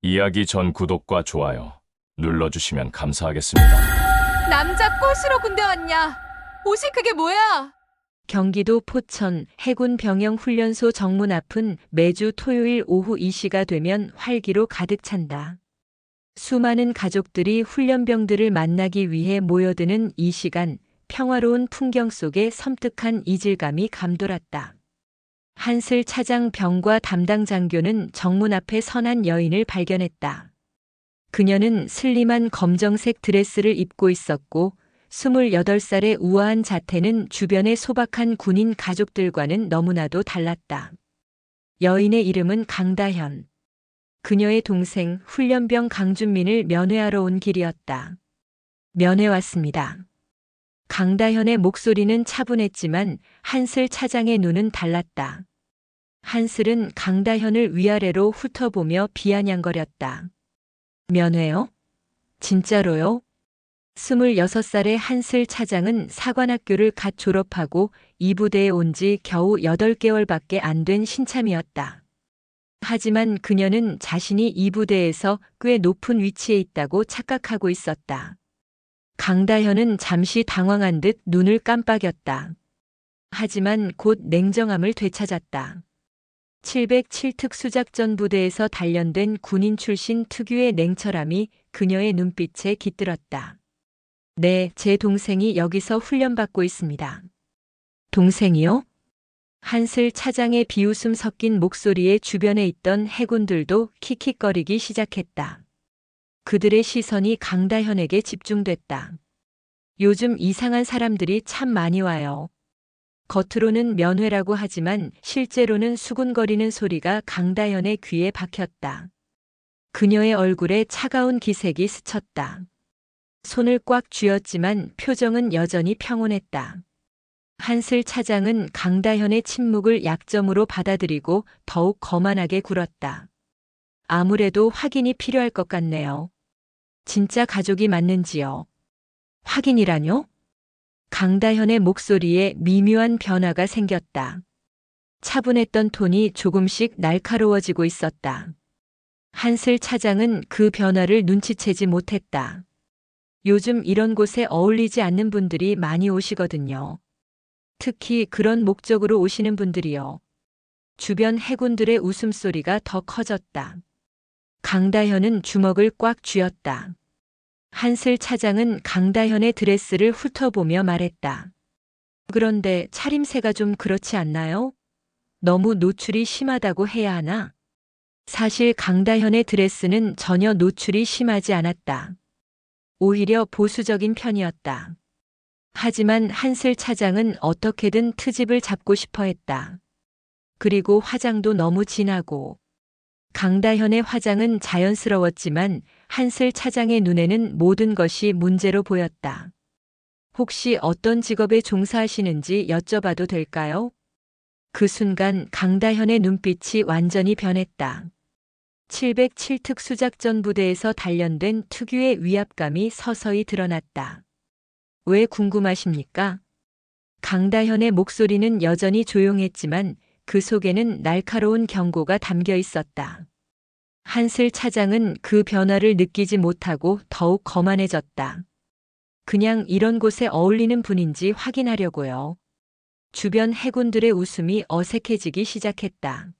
이야기 전 구독과 좋아요 눌러주시면 감사하겠습니다. 남자 꼬시러 군대 왔냐? 옷이 그게 뭐야? 경기도 포천 해군 병영훈련소 정문 앞은 매주 토요일 오후 이 시가 되면 활기로 가득 찬다. 수많은 가족들이 훈련병들을 만나기 위해 모여드는 이 시간, 평화로운 풍경 속에 섬뜩한 이질감이 감돌았다. 한슬 차장 병과 담당 장교는 정문 앞에 선한 여인을 발견했다. 그녀는 슬림한 검정색 드레스를 입고 있었고 28살의 우아한 자태는 주변의 소박한 군인 가족들과는 너무나도 달랐다. 여인의 이름은 강다현. 그녀의 동생 훈련병 강준민을 면회하러 온 길이었다. 면회 왔습니다. 강다현의 목소리는 차분했지만 한슬 차장의 눈은 달랐다. 한슬은 강다현을 위아래로 훑어보며 비아냥거렸다. 면회요? 진짜로요? 26살의 한슬 차장은 사관학교를 갓 졸업하고 이 부대에 온 지 겨우 8개월밖에 안 된 신참이었다. 하지만 그녀는 자신이 이 부대에서 꽤 높은 위치에 있다고 착각하고 있었다. 강다현은 잠시 당황한 듯 눈을 깜빡였다. 하지만 곧 냉정함을 되찾았다. 707 특수작전 부대에서 단련된 군인 출신 특유의 냉철함이 그녀의 눈빛에 깃들었다. 네, 제 동생이 여기서 훈련받고 있습니다. 동생이요? 한슬 차장의 비웃음 섞인 목소리에 주변에 있던 해군들도 킥킥거리기 시작했다. 그들의 시선이 강다현에게 집중됐다. 요즘 이상한 사람들이 참 많이 와요. 겉으로는 면회라고 하지만 실제로는 수군거리는 소리가 강다현의 귀에 박혔다. 그녀의 얼굴에 차가운 기색이 스쳤다. 손을 꽉 쥐었지만 표정은 여전히 평온했다. 한슬 차장은 강다현의 침묵을 약점으로 받아들이고 더욱 거만하게 굴었다. 아무래도 확인이 필요할 것 같네요. 진짜 가족이 맞는지요? 확인이라뇨? 강다현의 목소리에 미묘한 변화가 생겼다. 차분했던 톤이 조금씩 날카로워지고 있었다. 한슬 차장은 그 변화를 눈치채지 못했다. 요즘 이런 곳에 어울리지 않는 분들이 많이 오시거든요. 특히 그런 목적으로 오시는 분들이요. 주변 해군들의 웃음소리가 더 커졌다. 강다현은 주먹을 꽉 쥐었다. 한슬 차장은 강다현의 드레스를 훑어보며 말했다. 그런데 차림새가 좀 그렇지 않나요? 너무 노출이 심하다고 해야 하나? 사실 강다현의 드레스는 전혀 노출이 심하지 않았다. 오히려 보수적인 편이었다. 하지만 한슬 차장은 어떻게든 트집을 잡고 싶어 했다. 그리고 화장도 너무 진하고. 강다현의 화장은 자연스러웠지만 한슬 차장의 눈에는 모든 것이 문제로 보였다. 혹시 어떤 직업에 종사하시는지 여쭤봐도 될까요? 그 순간 강다현의 눈빛이 완전히 변했다. 707 특수작전 부대에서 단련된 특유의 위압감이 서서히 드러났다. 왜 궁금하십니까? 강다현의 목소리는 여전히 조용했지만 그 속에는 날카로운 경고가 담겨 있었다. 한슬 차장은 그 변화를 느끼지 못하고 더욱 거만해졌다. 그냥 이런 곳에 어울리는 분인지 확인하려고요. 주변 해군들의 웃음이 어색해지기 시작했다.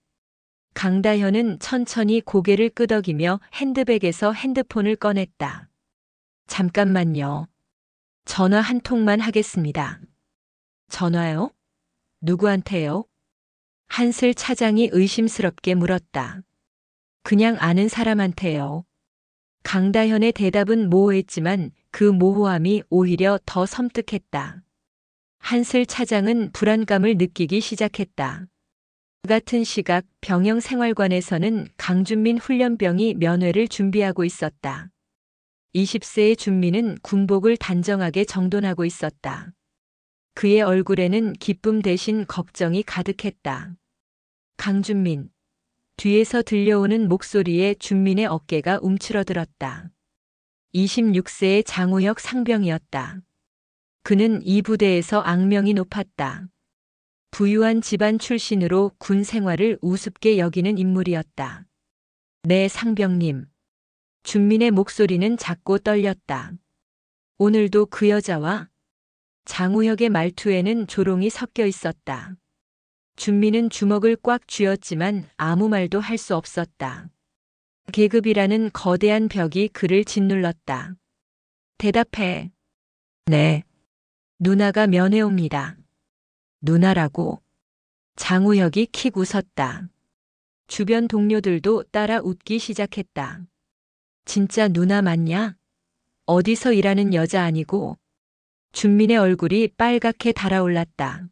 강다현은 천천히 고개를 끄덕이며 핸드백에서 핸드폰을 꺼냈다. 잠깐만요. 전화 한 통만 하겠습니다. 전화요? 누구한테요? 한슬 차장이 의심스럽게 물었다. 그냥 아는 사람한테요. 강다현의 대답은 모호했지만 그 모호함이 오히려 더 섬뜩했다. 한슬 차장은 불안감을 느끼기 시작했다. 같은 시각 병영생활관에서는 강준민 훈련병이 면회를 준비하고 있었다. 20세의 준민은 군복을 단정하게 정돈하고 있었다. 그의 얼굴에는 기쁨 대신 걱정이 가득했다. 강준민. 뒤에서 들려오는 목소리에 준민의 어깨가 움츠러들었다. 26세의 장우혁 상병이었다. 그는 이 부대에서 악명이 높았다. 부유한 집안 출신으로 군 생활을 우습게 여기는 인물이었다. 네, 상병님. 준민의 목소리는 작고 떨렸다. 오늘도 그 여자와? 장우혁의 말투에는 조롱이 섞여 있었다. 준민은 주먹을 꽉 쥐었지만 아무 말도 할 수 없었다. 계급이라는 거대한 벽이 그를 짓눌렀다. 대답해. 네. 누나가 면회옵니다. 누나라고. 장우혁이 킥 웃었다. 주변 동료들도 따라 웃기 시작했다. 진짜 누나 맞냐? 어디서 일하는 여자 아니고? 준민의 얼굴이 빨갛게 달아올랐다.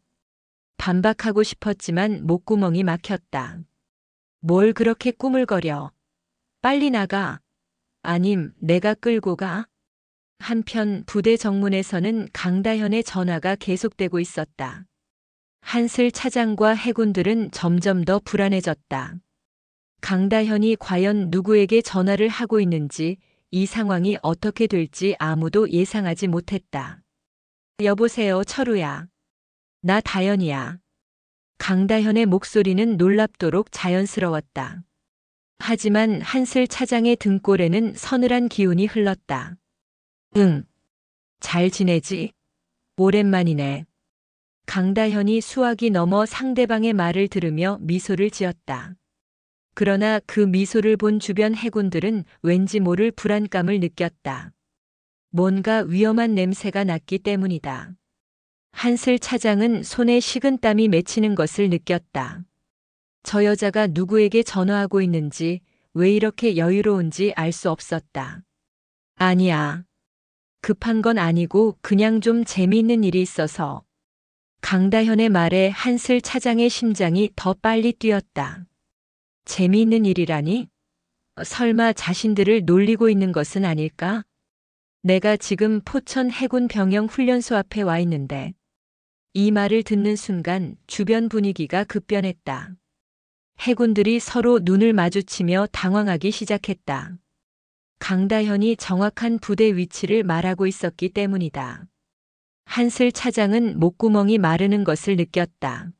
반박하고 싶었지만 목구멍이 막혔다. 뭘 그렇게 꾸물거려? 빨리 나가. 아님 내가 끌고 가. 한편 부대 정문에서는 강다현의 전화가 계속되고 있었다. 한슬 차장과 해군들은 점점 더 불안해졌다. 강다현이 과연 누구에게 전화를 하고 있는지, 이 상황이 어떻게 될지 아무도 예상하지 못했다. 여보세요, 철우야. 나 다현이야. 강다현의 목소리는 놀랍도록 자연스러웠다. 하지만 한슬 차장의 등골에는 서늘한 기운이 흘렀다. 응. 잘 지내지? 오랜만이네. 강다현이 수화기 넘어 상대방의 말을 들으며 미소를 지었다. 그러나 그 미소를 본 주변 해군들은 왠지 모를 불안감을 느꼈다. 뭔가 위험한 냄새가 났기 때문이다. 한슬 차장은 손에 식은땀이 맺히는 것을 느꼈다. 저 여자가 누구에게 전화하고 있는지, 왜 이렇게 여유로운지 알 수 없었다. 아니야. 급한 건 아니고 그냥 좀 재미있는 일이 있어서. 강다현의 말에 한슬 차장의 심장이 더 빨리 뛰었다. 재미있는 일이라니? 설마 자신들을 놀리고 있는 것은 아닐까? 내가 지금 포천 해군 병영 훈련소 앞에 와 있는데. 이 말을 듣는 순간 주변 분위기가 급변했다. 해군들이 서로 눈을 마주치며 당황하기 시작했다. 강다현이 정확한 부대 위치를 말하고 있었기 때문이다. 한슬 차장은 목구멍이 마르는 것을 느꼈다.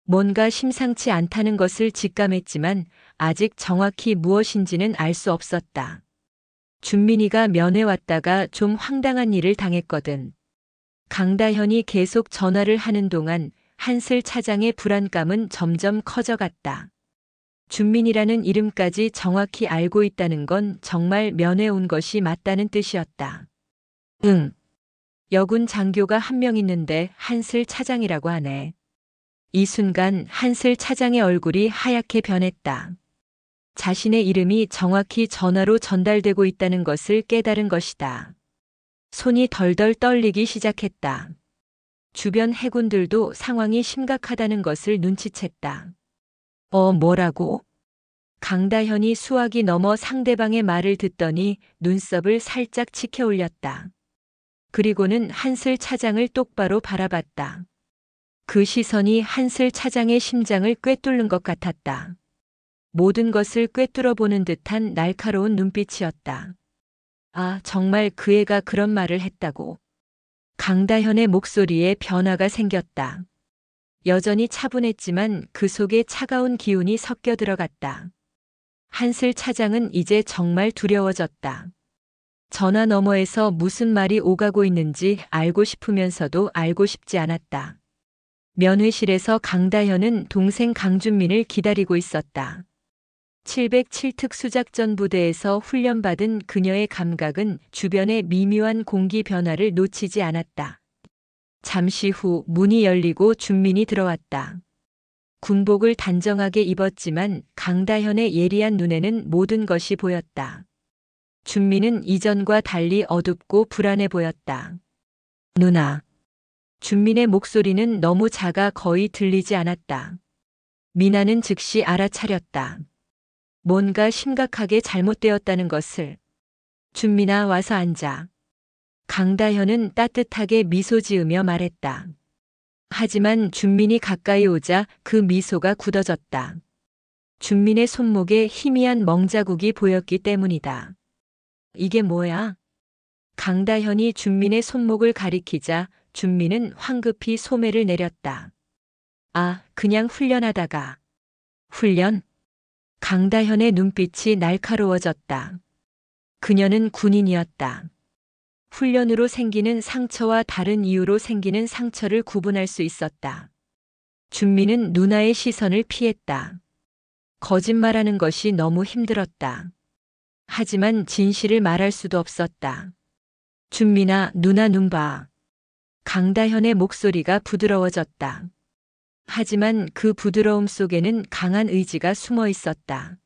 뭔가 심상치 않다는 것을 직감했지만 아직 정확히 무엇인지는 알 수 없었다. 준민이가 면회 왔다가 좀 황당한 일을 당했거든. 강다현이 계속 전화를 하는 동안 한슬 차장의 불안감은 점점 커져갔다. 준민이라는 이름까지 정확히 알고 있다는 건 정말 면회 온 것이 맞다는 뜻이었다. 응. 여군 장교가 한 명 있는데 한슬 차장이라고 하네. 이 순간 한슬 차장의 얼굴이 하얗게 변했다. 자신의 이름이 정확히 전화로 전달되고 있다는 것을 깨달은 것이다. 손이 덜덜 떨리기 시작했다. 주변 해군들도 상황이 심각하다는 것을 눈치챘다. 뭐라고? 강다현이 수화기 넘어 상대방의 말을 듣더니 눈썹을 살짝 치켜 올렸다. 그리고는 한슬 차장을 똑바로 바라봤다. 그 시선이 한슬 차장의 심장을 꿰뚫는 것 같았다. 모든 것을 꿰뚫어 보는 듯한 날카로운 눈빛이었다. 아, 정말 그 애가 그런 말을 했다고. 강다현의 목소리에 변화가 생겼다. 여전히 차분했지만 그 속에 차가운 기운이 섞여 들어갔다. 한슬 차장은 이제 정말 두려워졌다. 전화 너머에서 무슨 말이 오가고 있는지 알고 싶으면서도 알고 싶지 않았다. 면회실에서 강다현은 동생 강준민을 기다리고 있었다. 707 특수작전 부대에서 훈련받은 그녀의 감각은 주변의 미묘한 공기 변화를 놓치지 않았다. 잠시 후 문이 열리고 준민이 들어왔다. 군복을 단정하게 입었지만 강다현의 예리한 눈에는 모든 것이 보였다. 준민은 이전과 달리 어둡고 불안해 보였다. 누나. 준민의 목소리는 너무 작아 거의 들리지 않았다. 미나는 즉시 알아차렸다. 뭔가 심각하게 잘못되었다는 것을. 준민아, 와서 앉아. 강다현은 따뜻하게 미소 지으며 말했다. 하지만 준민이 가까이 오자 그 미소가 굳어졌다. 준민의 손목에 희미한 멍자국이 보였기 때문이다. 이게 뭐야? 강다현이 준민의 손목을 가리키자 준민은 황급히 소매를 내렸다. 아, 그냥 훈련하다가. 훈련? 강다현의 눈빛이 날카로워졌다. 그녀는 군인이었다. 훈련으로 생기는 상처와 다른 이유로 생기는 상처를 구분할 수 있었다. 준미는 누나의 시선을 피했다. 거짓말하는 것이 너무 힘들었다. 하지만 진실을 말할 수도 없었다. 준민아, 누나 눈 봐. 강다현의 목소리가 부드러워졌다. 하지만 그 부드러움 속에는 강한 의지가 숨어 있었다.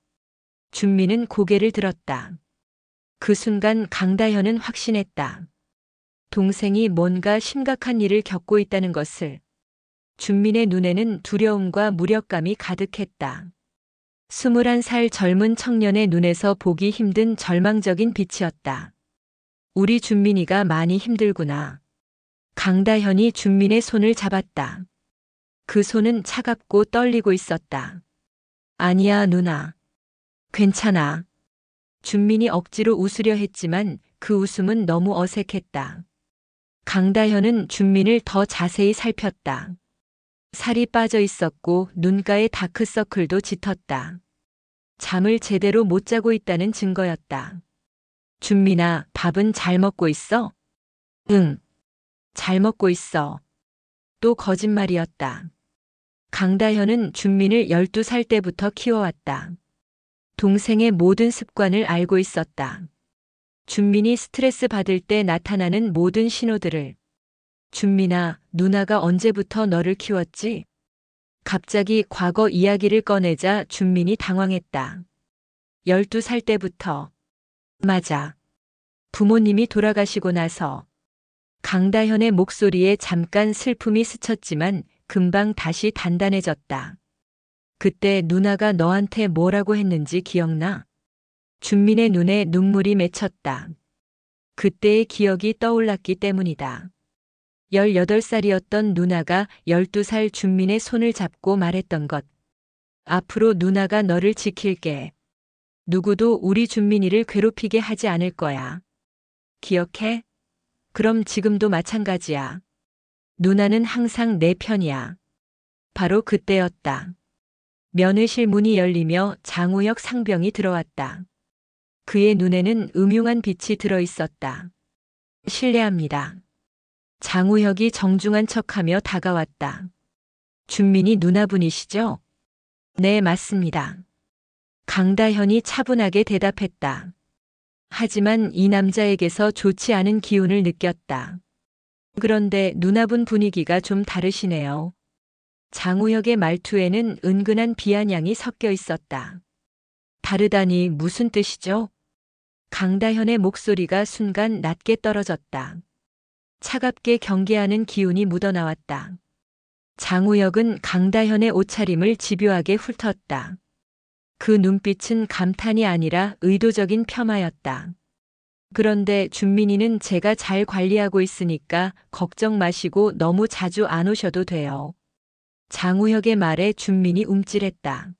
준민은 고개를 들었다. 그 순간 강다현은 확신했다. 동생이 뭔가 심각한 일을 겪고 있다는 것을. 준민의 눈에는 두려움과 무력감이 가득했다. 21살 젊은 청년의 눈에서 보기 힘든 절망적인 빛이었다. 우리 준민이가 많이 힘들구나. 강다현이 준민의 손을 잡았다. 그 손은 차갑고 떨리고 있었다. 아니야, 누나. 괜찮아. 준민이 억지로 웃으려 했지만 그 웃음은 너무 어색했다. 강다현은 준민을 더 자세히 살폈다. 살이 빠져 있었고 눈가에 다크서클도 짙었다. 잠을 제대로 못 자고 있다는 증거였다. 준민아, 밥은 잘 먹고 있어? 응. 잘 먹고 있어. 또 거짓말이었다. 강다현은 준민을 12살 때부터 키워왔다. 동생의 모든 습관을 알고 있었다. 준민이 스트레스 받을 때 나타나는 모든 신호들을. 준민아, 누나가 언제부터 너를 키웠지? 갑자기 과거 이야기를 꺼내자 준민이 당황했다. 12살 때부터. 맞아. 부모님이 돌아가시고 나서. 강다현의 목소리에 잠깐 슬픔이 스쳤지만 금방 다시 단단해졌다. 그때 누나가 너한테 뭐라고 했는지 기억나? 준민의 눈에 눈물이 맺혔다. 그때의 기억이 떠올랐기 때문이다. 18살이었던 누나가 12살 준민의 손을 잡고 말했던 것. 앞으로 누나가 너를 지킬게. 누구도 우리 준민이를 괴롭히게 하지 않을 거야. 기억해? 그럼 지금도 마찬가지야. 누나는 항상 내 편이야. 바로 그때였다. 면회실 문이 열리며 장우혁 상병이 들어왔다. 그의 눈에는 음흉한 빛이 들어 있었다. 실례합니다. 장우혁이 정중한 척하며 다가왔다. 준민이 누나분이시죠? 네, 맞습니다. 강다현이 차분하게 대답했다. 하지만 이 남자에게서 좋지 않은 기운을 느꼈다. 그런데 누나분 분위기가 좀 다르시네요. 장우혁의 말투에는 은근한 비아냥이 섞여 있었다. 다르다니 무슨 뜻이죠? 강다현의 목소리가 순간 낮게 떨어졌다. 차갑게 경계하는 기운이 묻어나왔다. 장우혁은 강다현의 옷차림을 집요하게 훑었다. 그 눈빛은 감탄이 아니라 의도적인 폄하였다. 그런데 준민이는 제가 잘 관리하고 있으니까 걱정 마시고 너무 자주 안 오셔도 돼요. 장우혁의 말에 준민이 움찔했다.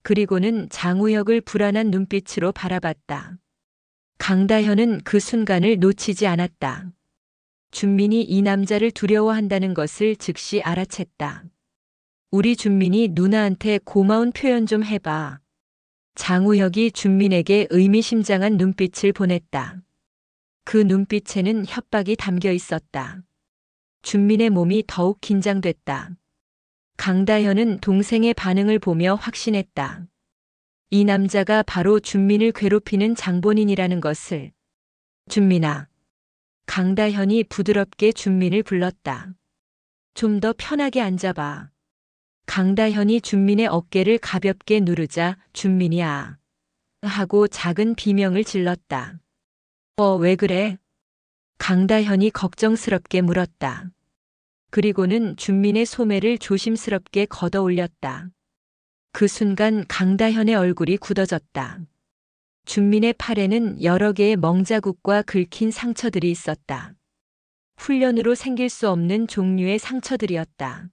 그리고는 장우혁을 불안한 눈빛으로 바라봤다. 강다현은 그 순간을 놓치지 않았다. 준민이 이 남자를 두려워한다는 것을 즉시 알아챘다. 우리 준민이 누나한테 고마운 표현 좀 해봐. 장우혁이 준민에게 의미심장한 눈빛을 보냈다. 그 눈빛에는 협박이 담겨 있었다. 준민의 몸이 더욱 긴장됐다. 강다현은 동생의 반응을 보며 확신했다. 이 남자가 바로 준민을 괴롭히는 장본인이라는 것을. 준민아. 강다현이 부드럽게 준민을 불렀다. 좀 더 편하게 앉아봐. 강다현이 준민의 어깨를 가볍게 누르자 준민이야 하고 작은 비명을 질렀다. 왜 그래? 강다현이 걱정스럽게 물었다. 그리고는 준민의 소매를 조심스럽게 걷어 올렸다. 그 순간 강다현의 얼굴이 굳어졌다. 준민의 팔에는 여러 개의 멍자국과 긁힌 상처들이 있었다. 훈련으로 생길 수 없는 종류의 상처들이었다.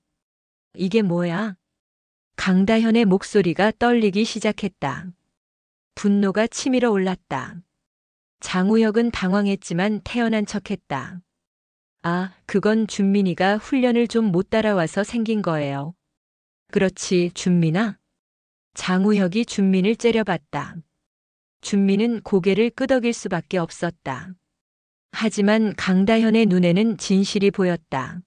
이게 뭐야? 강다현의 목소리가 떨리기 시작했다. 분노가 치밀어 올랐다. 장우혁은 당황했지만 태연한 척했다. 아, 그건 준민이가 훈련을 좀 못 따라와서 생긴 거예요. 그렇지, 준민아? 장우혁이 준민을 째려봤다. 준민은 고개를 끄덕일 수밖에 없었다. 하지만 강다현의 눈에는 진실이 보였다.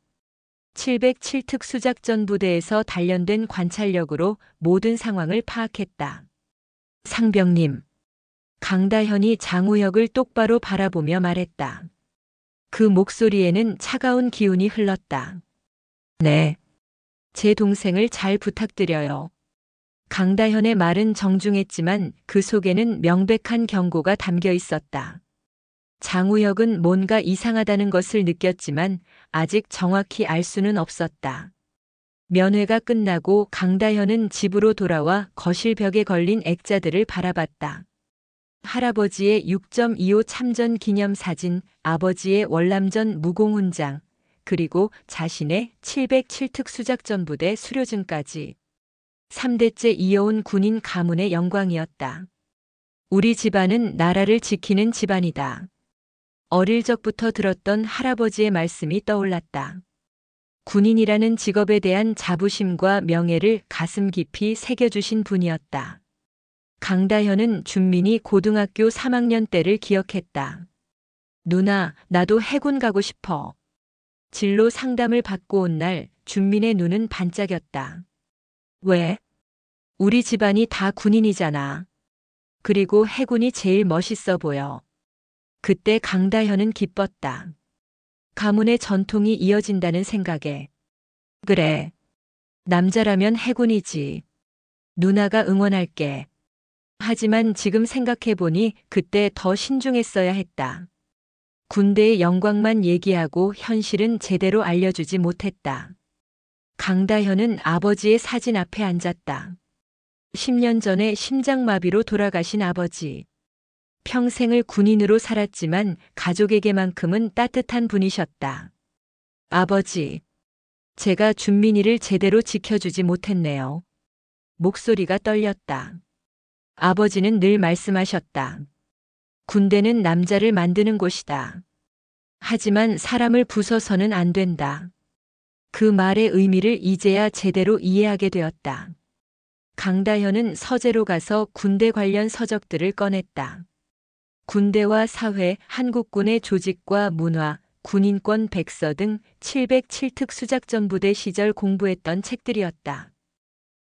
707특 수작전부대에서 단련된 관찰력으로 모든 상황을 파악했다. 상병님. 강다현이 장우혁을 똑바로 바라보며 말했다. 그 목소리에는 차가운 기운이 흘렀다. 네. 제 동생을 잘 부탁드려요. 강다현의 말은 정중했지만 그 속에는 명백한 경고가 담겨 있었다. 장우혁은 뭔가 이상하다는 것을 느꼈지만 아직 정확히 알 수는 없었다. 면회가 끝나고 강다현은 집으로 돌아와 거실 벽에 걸린 액자들을 바라봤다. 할아버지의 6.25 참전 기념사진, 아버지의 월남전 무공훈장, 그리고 자신의 707특 수작전부대 수료증까지. 3대째 이어온 군인 가문의 영광이었다. 우리 집안은 나라를 지키는 집안이다. 어릴 적부터 들었던 할아버지의 말씀이 떠올랐다. 군인이라는 직업에 대한 자부심과 명예를 가슴 깊이 새겨주신 분이었다. 강다현은 준민이 고등학교 3학년 때를 기억했다. 누나, 나도 해군 가고 싶어. 진로 상담을 받고 온 날 준민의 눈은 반짝였다. 왜? 우리 집안이 다 군인이잖아. 그리고 해군이 제일 멋있어 보여. 그때 강다현은 기뻤다. 가문의 전통이 이어진다는 생각에. 그래. 남자라면 해군이지. 누나가 응원할게. 하지만 지금 생각해보니 그때 더 신중했어야 했다. 군대의 영광만 얘기하고 현실은 제대로 알려주지 못했다. 강다현은 아버지의 사진 앞에 앉았다. 10년 전에 심장마비로 돌아가신 아버지. 평생을 군인으로 살았지만 가족에게만큼은 따뜻한 분이셨다. 아버지, 제가 준민이를 제대로 지켜주지 못했네요. 목소리가 떨렸다. 아버지는 늘 말씀하셨다. 군대는 남자를 만드는 곳이다. 하지만 사람을 부숴서는 안 된다. 그 말의 의미를 이제야 제대로 이해하게 되었다. 강다현은 서재로 가서 군대 관련 서적들을 꺼냈다. 군대와 사회, 한국군의 조직과 문화, 군인권 백서 등 707특 수작전부대 시절 공부했던 책들이었다.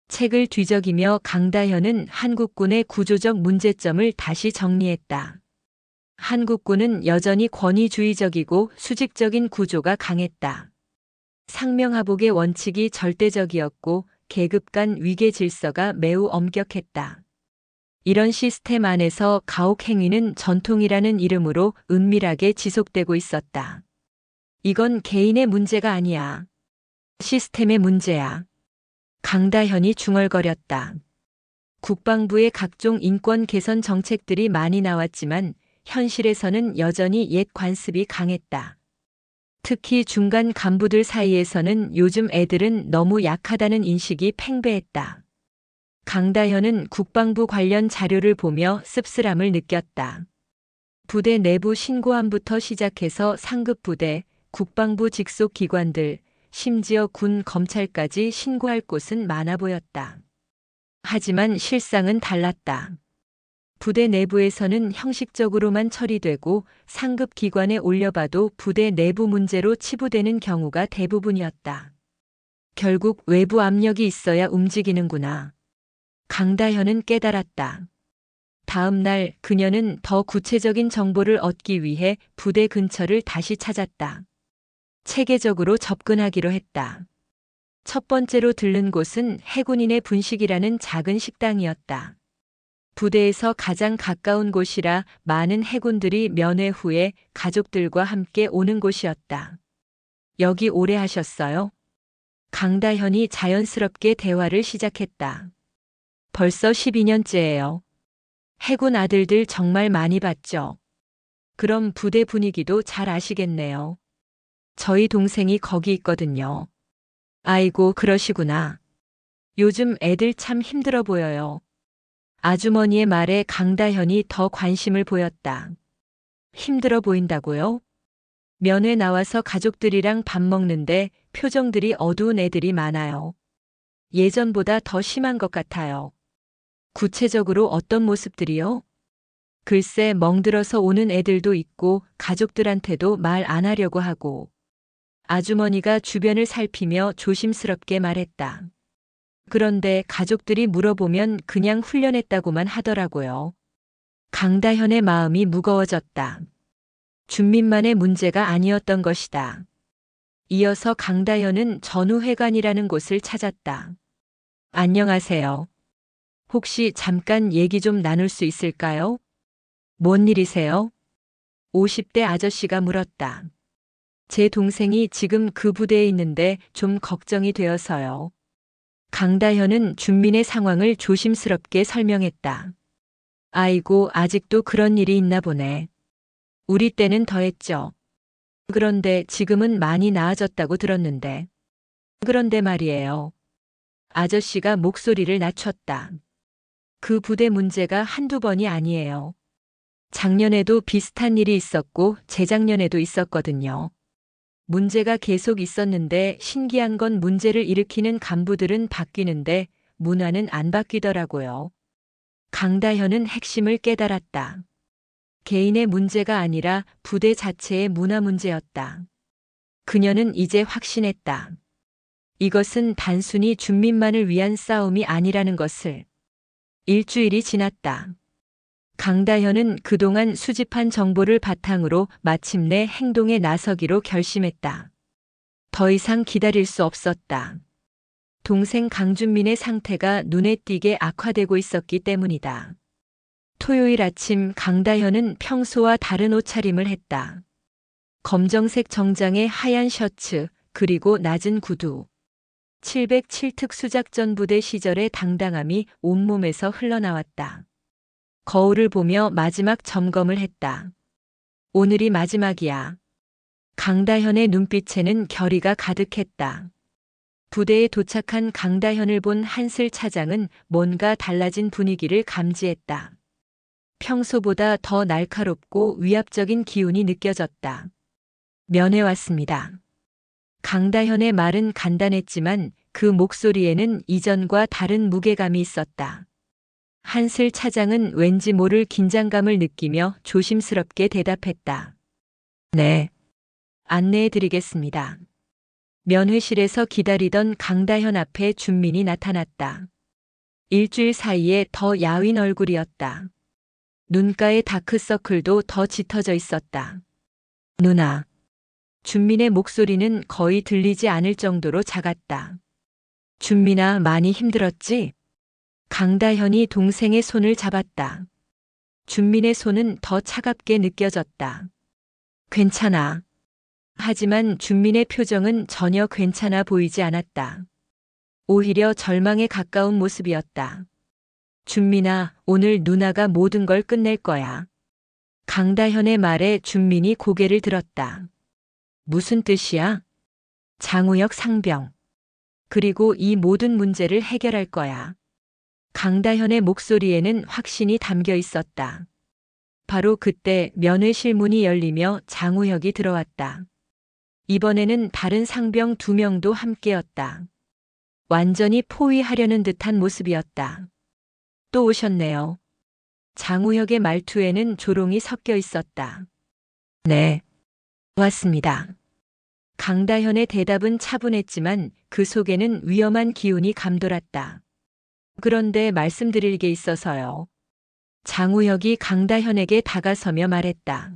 책을 뒤적이며 강다현은 한국군의 구조적 문제점을 다시 정리했다. 한국군은 여전히 권위주의적이고 수직적인 구조가 강했다. 상명하복의 원칙이 절대적이었고 계급 간 위계 질서가 매우 엄격했다. 이런 시스템 안에서 가혹행위는 전통이라는 이름으로 은밀하게 지속되고 있었다. 이건 개인의 문제가 아니야. 시스템의 문제야. 강다현이 중얼거렸다. 국방부의 각종 인권 개선 정책들이 많이 나왔지만 현실에서는 여전히 옛 관습이 강했다. 특히 중간 간부들 사이에서는 요즘 애들은 너무 약하다는 인식이 팽배했다. 강다현은 국방부 관련 자료를 보며 씁쓸함을 느꼈다. 부대 내부 신고함부터 시작해서 상급 부대, 국방부 직속 기관들, 심지어 군 검찰까지 신고할 곳은 많아 보였다. 하지만 실상은 달랐다. 부대 내부에서는 형식적으로만 처리되고 상급 기관에 올려봐도 부대 내부 문제로 치부되는 경우가 대부분이었다. 결국 외부 압력이 있어야 움직이는구나. 강다현은 깨달았다. 다음 날 그녀는 더 구체적인 정보를 얻기 위해 부대 근처를 다시 찾았다. 체계적으로 접근하기로 했다. 첫 번째로 들른 곳은 해군인의 분식이라는 작은 식당이었다. 부대에서 가장 가까운 곳이라 많은 해군들이 면회 후에 가족들과 함께 오는 곳이었다. 여기 오래 하셨어요? 강다현이 자연스럽게 대화를 시작했다. 벌써 12년째예요. 해군 아들들 정말 많이 봤죠? 그럼 부대 분위기도 잘 아시겠네요. 저희 동생이 거기 있거든요. 아이고, 그러시구나. 요즘 애들 참 힘들어 보여요. 아주머니의 말에 강다현이 더 관심을 보였다. 힘들어 보인다고요? 면회 나와서 가족들이랑 밥 먹는데 표정들이 어두운 애들이 많아요. 예전보다 더 심한 것 같아요. 구체적으로 어떤 모습들이요? 글쎄 멍들어서 오는 애들도 있고 가족들한테도 말 안 하려고 하고. 아주머니가 주변을 살피며 조심스럽게 말했다. 그런데 가족들이 물어보면 그냥 훈련했다고만 하더라고요. 강다현의 마음이 무거워졌다. 준민만의 문제가 아니었던 것이다. 이어서 강다현은 전우회관이라는 곳을 찾았다. 안녕하세요. 혹시 잠깐 얘기 좀 나눌 수 있을까요? 뭔 일이세요? 50대 아저씨가 물었다. 제 동생이 지금 그 부대에 있는데 좀 걱정이 되어서요. 강다현은 준민의 상황을 조심스럽게 설명했다. 아이고, 아직도 그런 일이 있나 보네. 우리 때는 더했죠. 그런데 지금은 많이 나아졌다고 들었는데. 그런데 말이에요. 아저씨가 목소리를 낮췄다. 그 부대 문제가 한두 번이 아니에요. 작년에도 비슷한 일이 있었고 재작년에도 있었거든요. 문제가 계속 있었는데 신기한 건 문제를 일으키는 간부들은 바뀌는데 문화는 안 바뀌더라고요. 강다현은 핵심을 깨달았다. 개인의 문제가 아니라 부대 자체의 문화 문제였다. 그녀는 이제 확신했다. 이것은 단순히 준민만을 위한 싸움이 아니라는 것을. 일주일이 지났다. 강다현은 그동안 수집한 정보를 바탕으로 마침내 행동에 나서기로 결심했다. 더 이상 기다릴 수 없었다. 동생 강준민의 상태가 눈에 띄게 악화되고 있었기 때문이다. 토요일 아침 강다현은 평소와 다른 옷차림을 했다. 검정색 정장에 하얀 셔츠, 그리고 낮은 구두. 707특 수작전 부대 시절의 당당함이 온몸에서 흘러나왔다. 거울을 보며 마지막 점검을 했다. 오늘이 마지막이야. 강다현의 눈빛에는 결의가 가득했다. 부대에 도착한 강다현을 본 한슬 차장은 뭔가 달라진 분위기를 감지했다. 평소보다 더 날카롭고 위압적인 기운이 느껴졌다. 면회 왔습니다. 강다현의 말은 간단했지만 그 목소리에는 이전과 다른 무게감이 있었다. 한슬 차장은 왠지 모를 긴장감을 느끼며 조심스럽게 대답했다. 네. 안내해 드리겠습니다. 면회실에서 기다리던 강다현 앞에 준민이 나타났다. 일주일 사이에 더 야윈 얼굴이었다. 눈가의 다크서클도 더 짙어져 있었다. 누나. 준민의 목소리는 거의 들리지 않을 정도로 작았다. 준민아, 많이 힘들었지? 강다현이 동생의 손을 잡았다. 준민의 손은 더 차갑게 느껴졌다. 괜찮아. 하지만 준민의 표정은 전혀 괜찮아 보이지 않았다. 오히려 절망에 가까운 모습이었다. 준민아, 오늘 누나가 모든 걸 끝낼 거야. 강다현의 말에 준민이 고개를 들었다. 무슨 뜻이야? 장우혁 상병. 그리고 이 모든 문제를 해결할 거야. 강다현의 목소리에는 확신이 담겨 있었다. 바로 그때 면회실 문이 열리며 장우혁이 들어왔다. 이번에는 다른 상병 2명도 함께였다. 완전히 포위하려는 듯한 모습이었다. 또 오셨네요. 장우혁의 말투에는 조롱이 섞여 있었다. 네. 왔습니다. 강다현의 대답은 차분했지만 그 속에는 위험한 기운이 감돌았다. 그런데 말씀드릴 게 있어서요. 장우혁이 강다현에게 다가서며 말했다.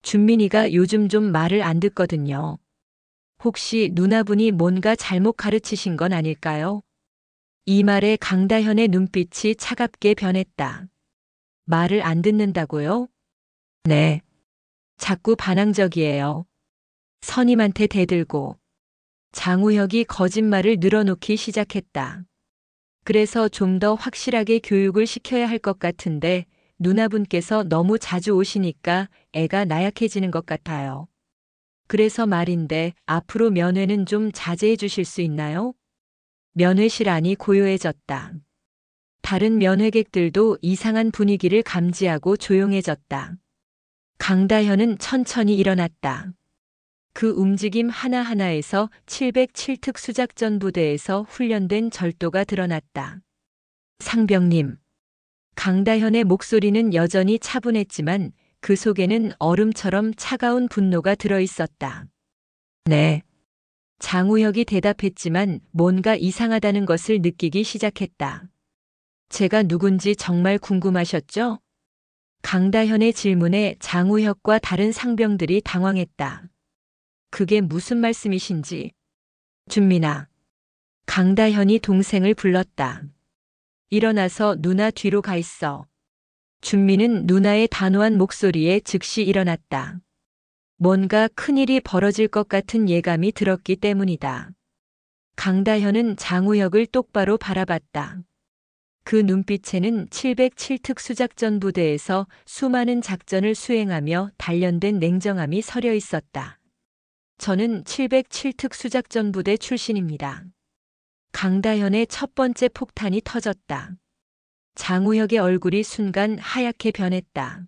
준민이가 요즘 좀 말을 안 듣거든요. 혹시 누나분이 뭔가 잘못 가르치신 건 아닐까요? 이 말에 강다현의 눈빛이 차갑게 변했다. 말을 안 듣는다고요? 네. 자꾸 반항적이에요. 선임한테 대들고. 장우혁이 거짓말을 늘어놓기 시작했다. 그래서 좀 더 확실하게 교육을 시켜야 할 것 같은데 누나분께서 너무 자주 오시니까 애가 나약해지는 것 같아요. 그래서 말인데 앞으로 면회는 좀 자제해 주실 수 있나요? 면회실 안이 고요해졌다. 다른 면회객들도 이상한 분위기를 감지하고 조용해졌다. 강다현은 천천히 일어났다. 그 움직임 하나하나에서 707특 수작전 부대에서 훈련된 절도가 드러났다. 상병님, 강다현의 목소리는 여전히 차분했지만 그 속에는 얼음처럼 차가운 분노가 들어 있었다. 네. 장우혁이 대답했지만 뭔가 이상하다는 것을 느끼기 시작했다. 제가 누군지 정말 궁금하셨죠? 강다현의 질문에 장우혁과 다른 상병들이 당황했다. 그게 무슨 말씀이신지. 준민아. 강다현이 동생을 불렀다. 일어나서 누나 뒤로 가 있어. 준민은 누나의 단호한 목소리에 즉시 일어났다. 뭔가 큰일이 벌어질 것 같은 예감이 들었기 때문이다. 강다현은 장우혁을 똑바로 바라봤다. 그 눈빛에는 707 특수작전 부대에서 수많은 작전을 수행하며 단련된 냉정함이 서려 있었다. 저는 707 특수작전 부대 출신입니다. 강다현의 첫 번째 폭탄이 터졌다. 장우혁의 얼굴이 순간 하얗게 변했다.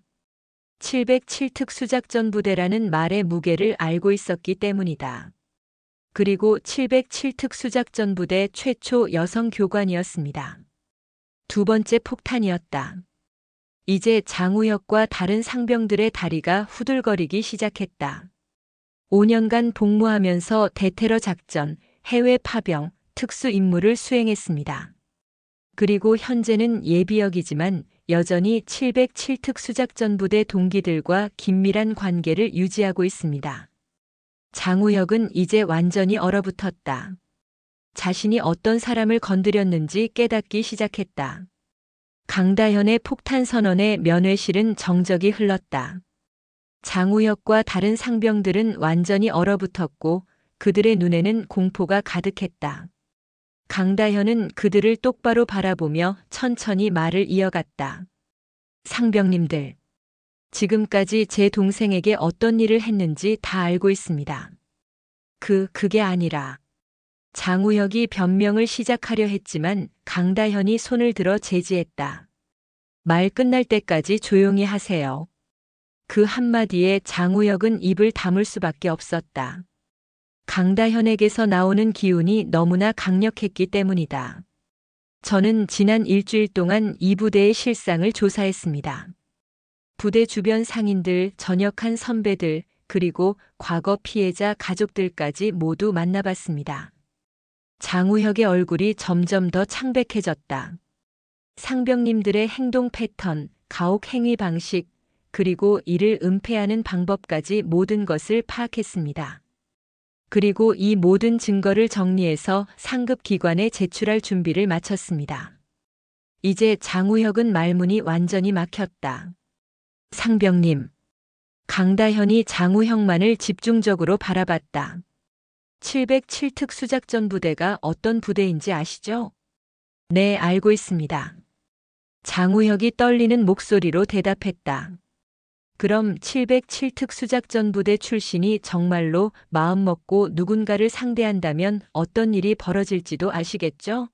707 특수작전 부대라는 말의 무게를 알고 있었기 때문이다. 그리고 707 특수작전 부대 최초 여성 교관이었습니다. 두 번째 폭탄이었다. 이제 장우혁과 다른 상병들의 다리가 후들거리기 시작했다. 5년간 복무하면서 대테러 작전, 해외 파병, 특수 임무를 수행했습니다. 그리고 현재는 예비역이지만 여전히 707 특수작전부대 동기들과 긴밀한 관계를 유지하고 있습니다. 장우혁은 이제 완전히 얼어붙었다. 자신이 어떤 사람을 건드렸는지 깨닫기 시작했다. 강다현의 폭탄 선언에 면회실은 정적이 흘렀다. 장우혁과 다른 상병들은 완전히 얼어붙었고 그들의 눈에는 공포가 가득했다. 강다현은 그들을 똑바로 바라보며 천천히 말을 이어갔다. 상병님들, 지금까지 제 동생에게 어떤 일을 했는지 다 알고 있습니다. 그게 아니라. 장우혁이 변명을 시작하려 했지만 강다현이 손을 들어 제지했다. 말 끝날 때까지 조용히 하세요. 그 한마디에 장우혁은 입을 다물 수밖에 없었다. 강다현에게서 나오는 기운이 너무나 강력했기 때문이다. 저는 지난 일주일 동안 이 부대의 실상을 조사했습니다. 부대 주변 상인들, 전역한 선배들, 그리고 과거 피해자 가족들까지 모두 만나봤습니다. 장우혁의 얼굴이 점점 더 창백해졌다. 상병님들의 행동 패턴, 가혹 행위 방식, 그리고 이를 은폐하는 방법까지 모든 것을 파악했습니다. 그리고 이 모든 증거를 정리해서 상급 기관에 제출할 준비를 마쳤습니다. 이제 장우혁은 말문이 완전히 막혔다. 상병님. 강다현이 장우혁만을 집중적으로 바라봤다. 707 특수작전부대가 어떤 부대인지 아시죠? 네, 알고 있습니다. 장우혁이 떨리는 목소리로 대답했다. 그럼 707 특수작전부대 출신이 정말로 마음먹고 누군가를 상대한다면 어떤 일이 벌어질지도 아시겠죠?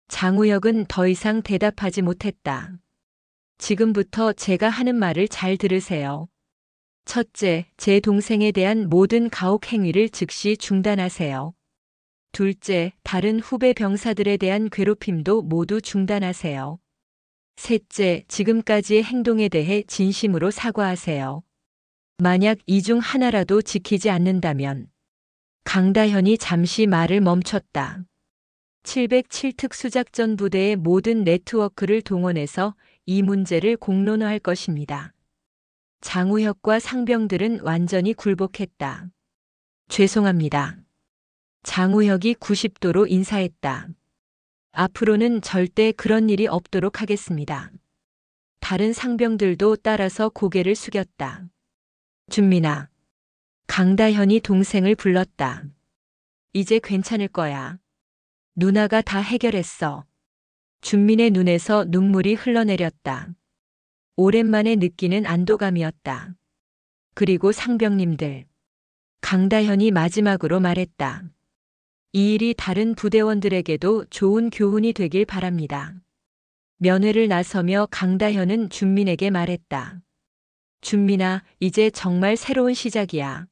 장우혁은 더 이상 대답하지 못했다. 지금부터 제가 하는 말을 잘 들으세요. 첫째, 제 동생에 대한 모든 가혹 행위를 즉시 중단하세요. 둘째, 다른 후배 병사들에 대한 괴롭힘도 모두 중단하세요. 셋째, 지금까지의 행동에 대해 진심으로 사과하세요. 만약 이 중 하나라도 지키지 않는다면. 강다현이 잠시 말을 멈췄다. 707 특수작전부대의 모든 네트워크를 동원해서 이 문제를 공론화할 것입니다. 장우혁과 상병들은 완전히 굴복했다. 죄송합니다. 장우혁이 90도로 인사했다. 앞으로는 절대 그런 일이 없도록 하겠습니다. 다른 상병들도 따라서 고개를 숙였다. 준민아. 강다현이 동생을 불렀다. 이제 괜찮을 거야. 누나가 다 해결했어. 준민의 눈에서 눈물이 흘러내렸다. 오랜만에 느끼는 안도감이었다. 그리고 상병님들. 강다현이 마지막으로 말했다. 이 일이 다른 부대원들에게도 좋은 교훈이 되길 바랍니다. 면회를 나서며 강다현은 준민에게 말했다. 준민아, 이제 정말 새로운 시작이야.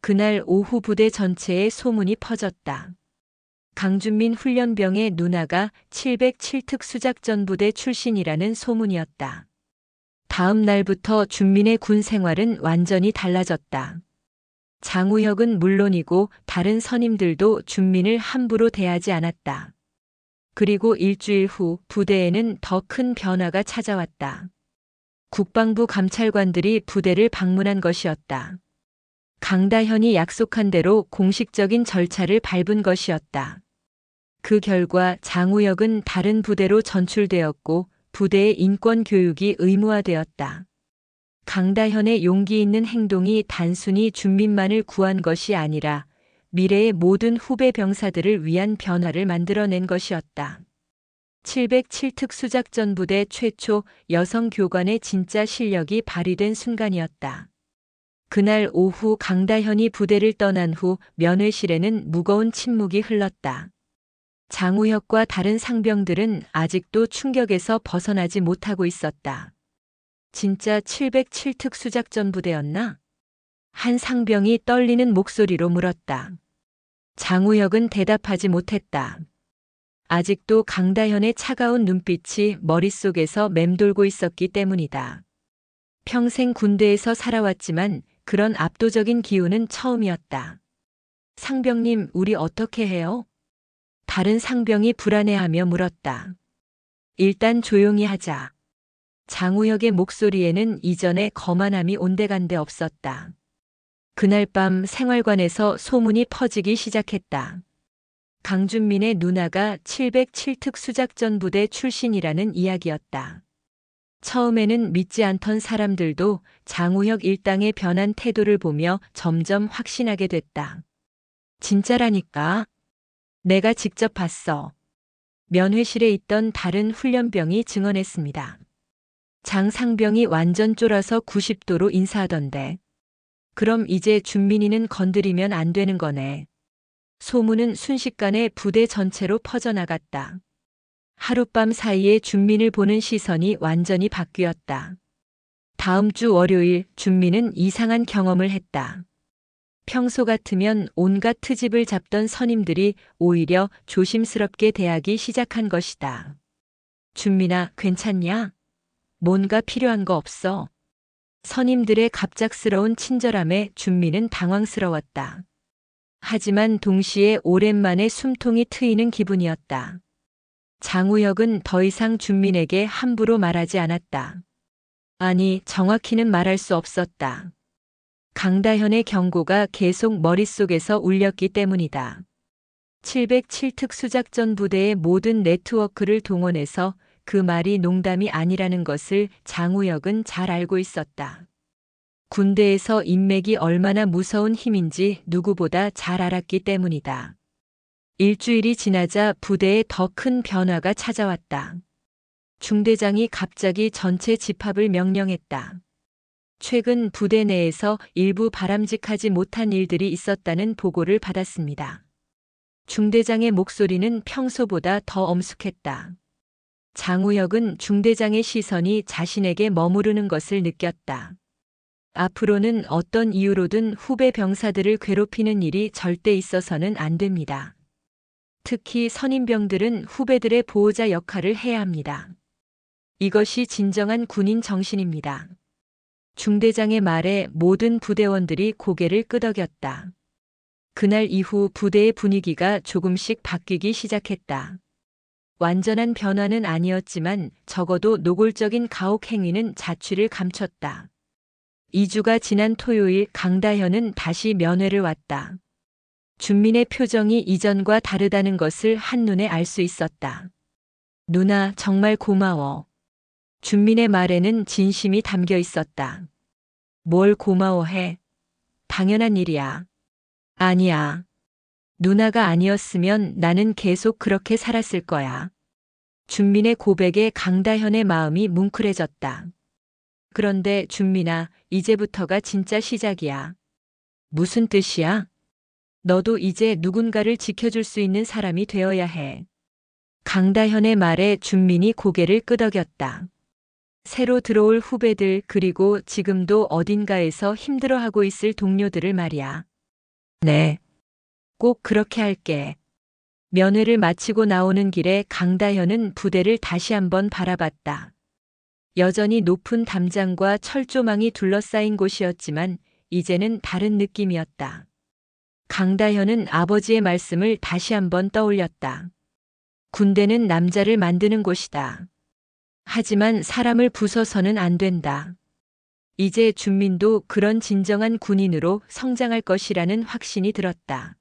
그날 오후 부대 전체에 소문이 퍼졌다. 강준민 훈련병의 누나가 707특 수작전부대 출신이라는 소문이었다. 다음 날부터 준민의 군 생활은 완전히 달라졌다. 장우혁은 물론이고 다른 선임들도 준민을 함부로 대하지 않았다. 그리고 일주일 후 부대에는 더 큰 변화가 찾아왔다. 국방부 감찰관들이 부대를 방문한 것이었다. 강다현이 약속한 대로 공식적인 절차를 밟은 것이었다. 그 결과 장우혁은 다른 부대로 전출되었고 부대의 인권 교육이 의무화되었다. 강다현의 용기 있는 행동이 단순히 준민만을 구한 것이 아니라 미래의 모든 후배 병사들을 위한 변화를 만들어낸 것이었다. 707특 수작전부대 최초 여성 교관의 진짜 실력이 발휘된 순간이었다. 그날 오후 강다현이 부대를 떠난 후 면회실에는 무거운 침묵이 흘렀다. 장우혁과 다른 상병들은 아직도 충격에서 벗어나지 못하고 있었다. 진짜 707특 수작전부대였나? 한 상병이 떨리는 목소리로 물었다. 장우혁은 대답하지 못했다. 아직도 강다현의 차가운 눈빛이 머릿속에서 맴돌고 있었기 때문이다. 평생 군대에서 살아왔지만 그런 압도적인 기운은 처음이었다. 상병님, 우리 어떻게 해요? 다른 상병이 불안해하며 물었다. 일단 조용히 하자. 장우혁의 목소리에는 이전의 거만함이 온데간데 없었다. 그날 밤 생활관에서 소문이 퍼지기 시작했다. 강준민의 누나가 707특 수작전부대 출신이라는 이야기였다. 처음에는 믿지 않던 사람들도 장우혁 일당의 변한 태도를 보며 점점 확신하게 됐다. 진짜라니까. 내가 직접 봤어. 면회실에 있던 다른 훈련병이 증언했습니다. 장 상병이 완전 쫄아서 90도로 인사하던데. 그럼 이제 준민이는 건드리면 안 되는 거네. 소문은 순식간에 부대 전체로 퍼져나갔다. 하룻밤 사이에 준민을 보는 시선이 완전히 바뀌었다. 다음 주 월요일 준민은 이상한 경험을 했다. 평소 같으면 온갖 트집을 잡던 선임들이 오히려 조심스럽게 대하기 시작한 것이다. 준민아, 괜찮냐? 뭔가 필요한 거 없어? 선임들의 갑작스러운 친절함에 준민은 당황스러웠다. 하지만 동시에 오랜만에 숨통이 트이는 기분이었다. 장우혁은 더 이상 준민에게 함부로 말하지 않았다. 아니, 정확히는 말할 수 없었다. 강다현의 경고가 계속 머릿속에서 울렸기 때문이다. 707특 수작전 부대의 모든 네트워크를 동원해서 그 말이 농담이 아니라는 것을 장우혁은 잘 알고 있었다. 군대에서 인맥이 얼마나 무서운 힘인지 누구보다 잘 알았기 때문이다. 일주일이 지나자 부대에 더 큰 변화가 찾아왔다. 중대장이 갑자기 전체 집합을 명령했다. 최근 부대 내에서 일부 바람직하지 못한 일들이 있었다는 보고를 받았습니다. 중대장의 목소리는 평소보다 더 엄숙했다. 장우혁은 중대장의 시선이 자신에게 머무르는 것을 느꼈다. 앞으로는 어떤 이유로든 후배 병사들을 괴롭히는 일이 절대 있어서는 안 됩니다. 특히 선임병들은 후배들의 보호자 역할을 해야 합니다. 이것이 진정한 군인 정신입니다. 중대장의 말에 모든 부대원들이 고개를 끄덕였다. 그날 이후 부대의 분위기가 조금씩 바뀌기 시작했다. 완전한 변화는 아니었지만 적어도 노골적인 가혹 행위는 자취를 감췄다. 2주가 지난 토요일 강다현은 다시 면회를 왔다. 준민의 표정이 이전과 다르다는 것을 한눈에 알 수 있었다. 누나, 정말 고마워. 준민의 말에는 진심이 담겨 있었다. 뭘 고마워해? 당연한 일이야. 아니야. 누나가 아니었으면 나는 계속 그렇게 살았을 거야. 준민의 고백에 강다현의 마음이 뭉클해졌다. 그런데 준민아, 이제부터가 진짜 시작이야. 무슨 뜻이야? 너도 이제 누군가를 지켜줄 수 있는 사람이 되어야 해. 강다현의 말에 준민이 고개를 끄덕였다. 새로 들어올 후배들 그리고 지금도 어딘가에서 힘들어하고 있을 동료들을 말이야. 네. 꼭 그렇게 할게. 면회를 마치고 나오는 길에 강다현은 부대를 다시 한번 바라봤다. 여전히 높은 담장과 철조망이 둘러싸인 곳이었지만 이제는 다른 느낌이었다. 강다현은 아버지의 말씀을 다시 한번 떠올렸다. 군대는 남자를 만드는 곳이다. 하지만 사람을 부숴서는 안 된다. 이제 준민도 그런 진정한 군인으로 성장할 것이라는 확신이 들었다.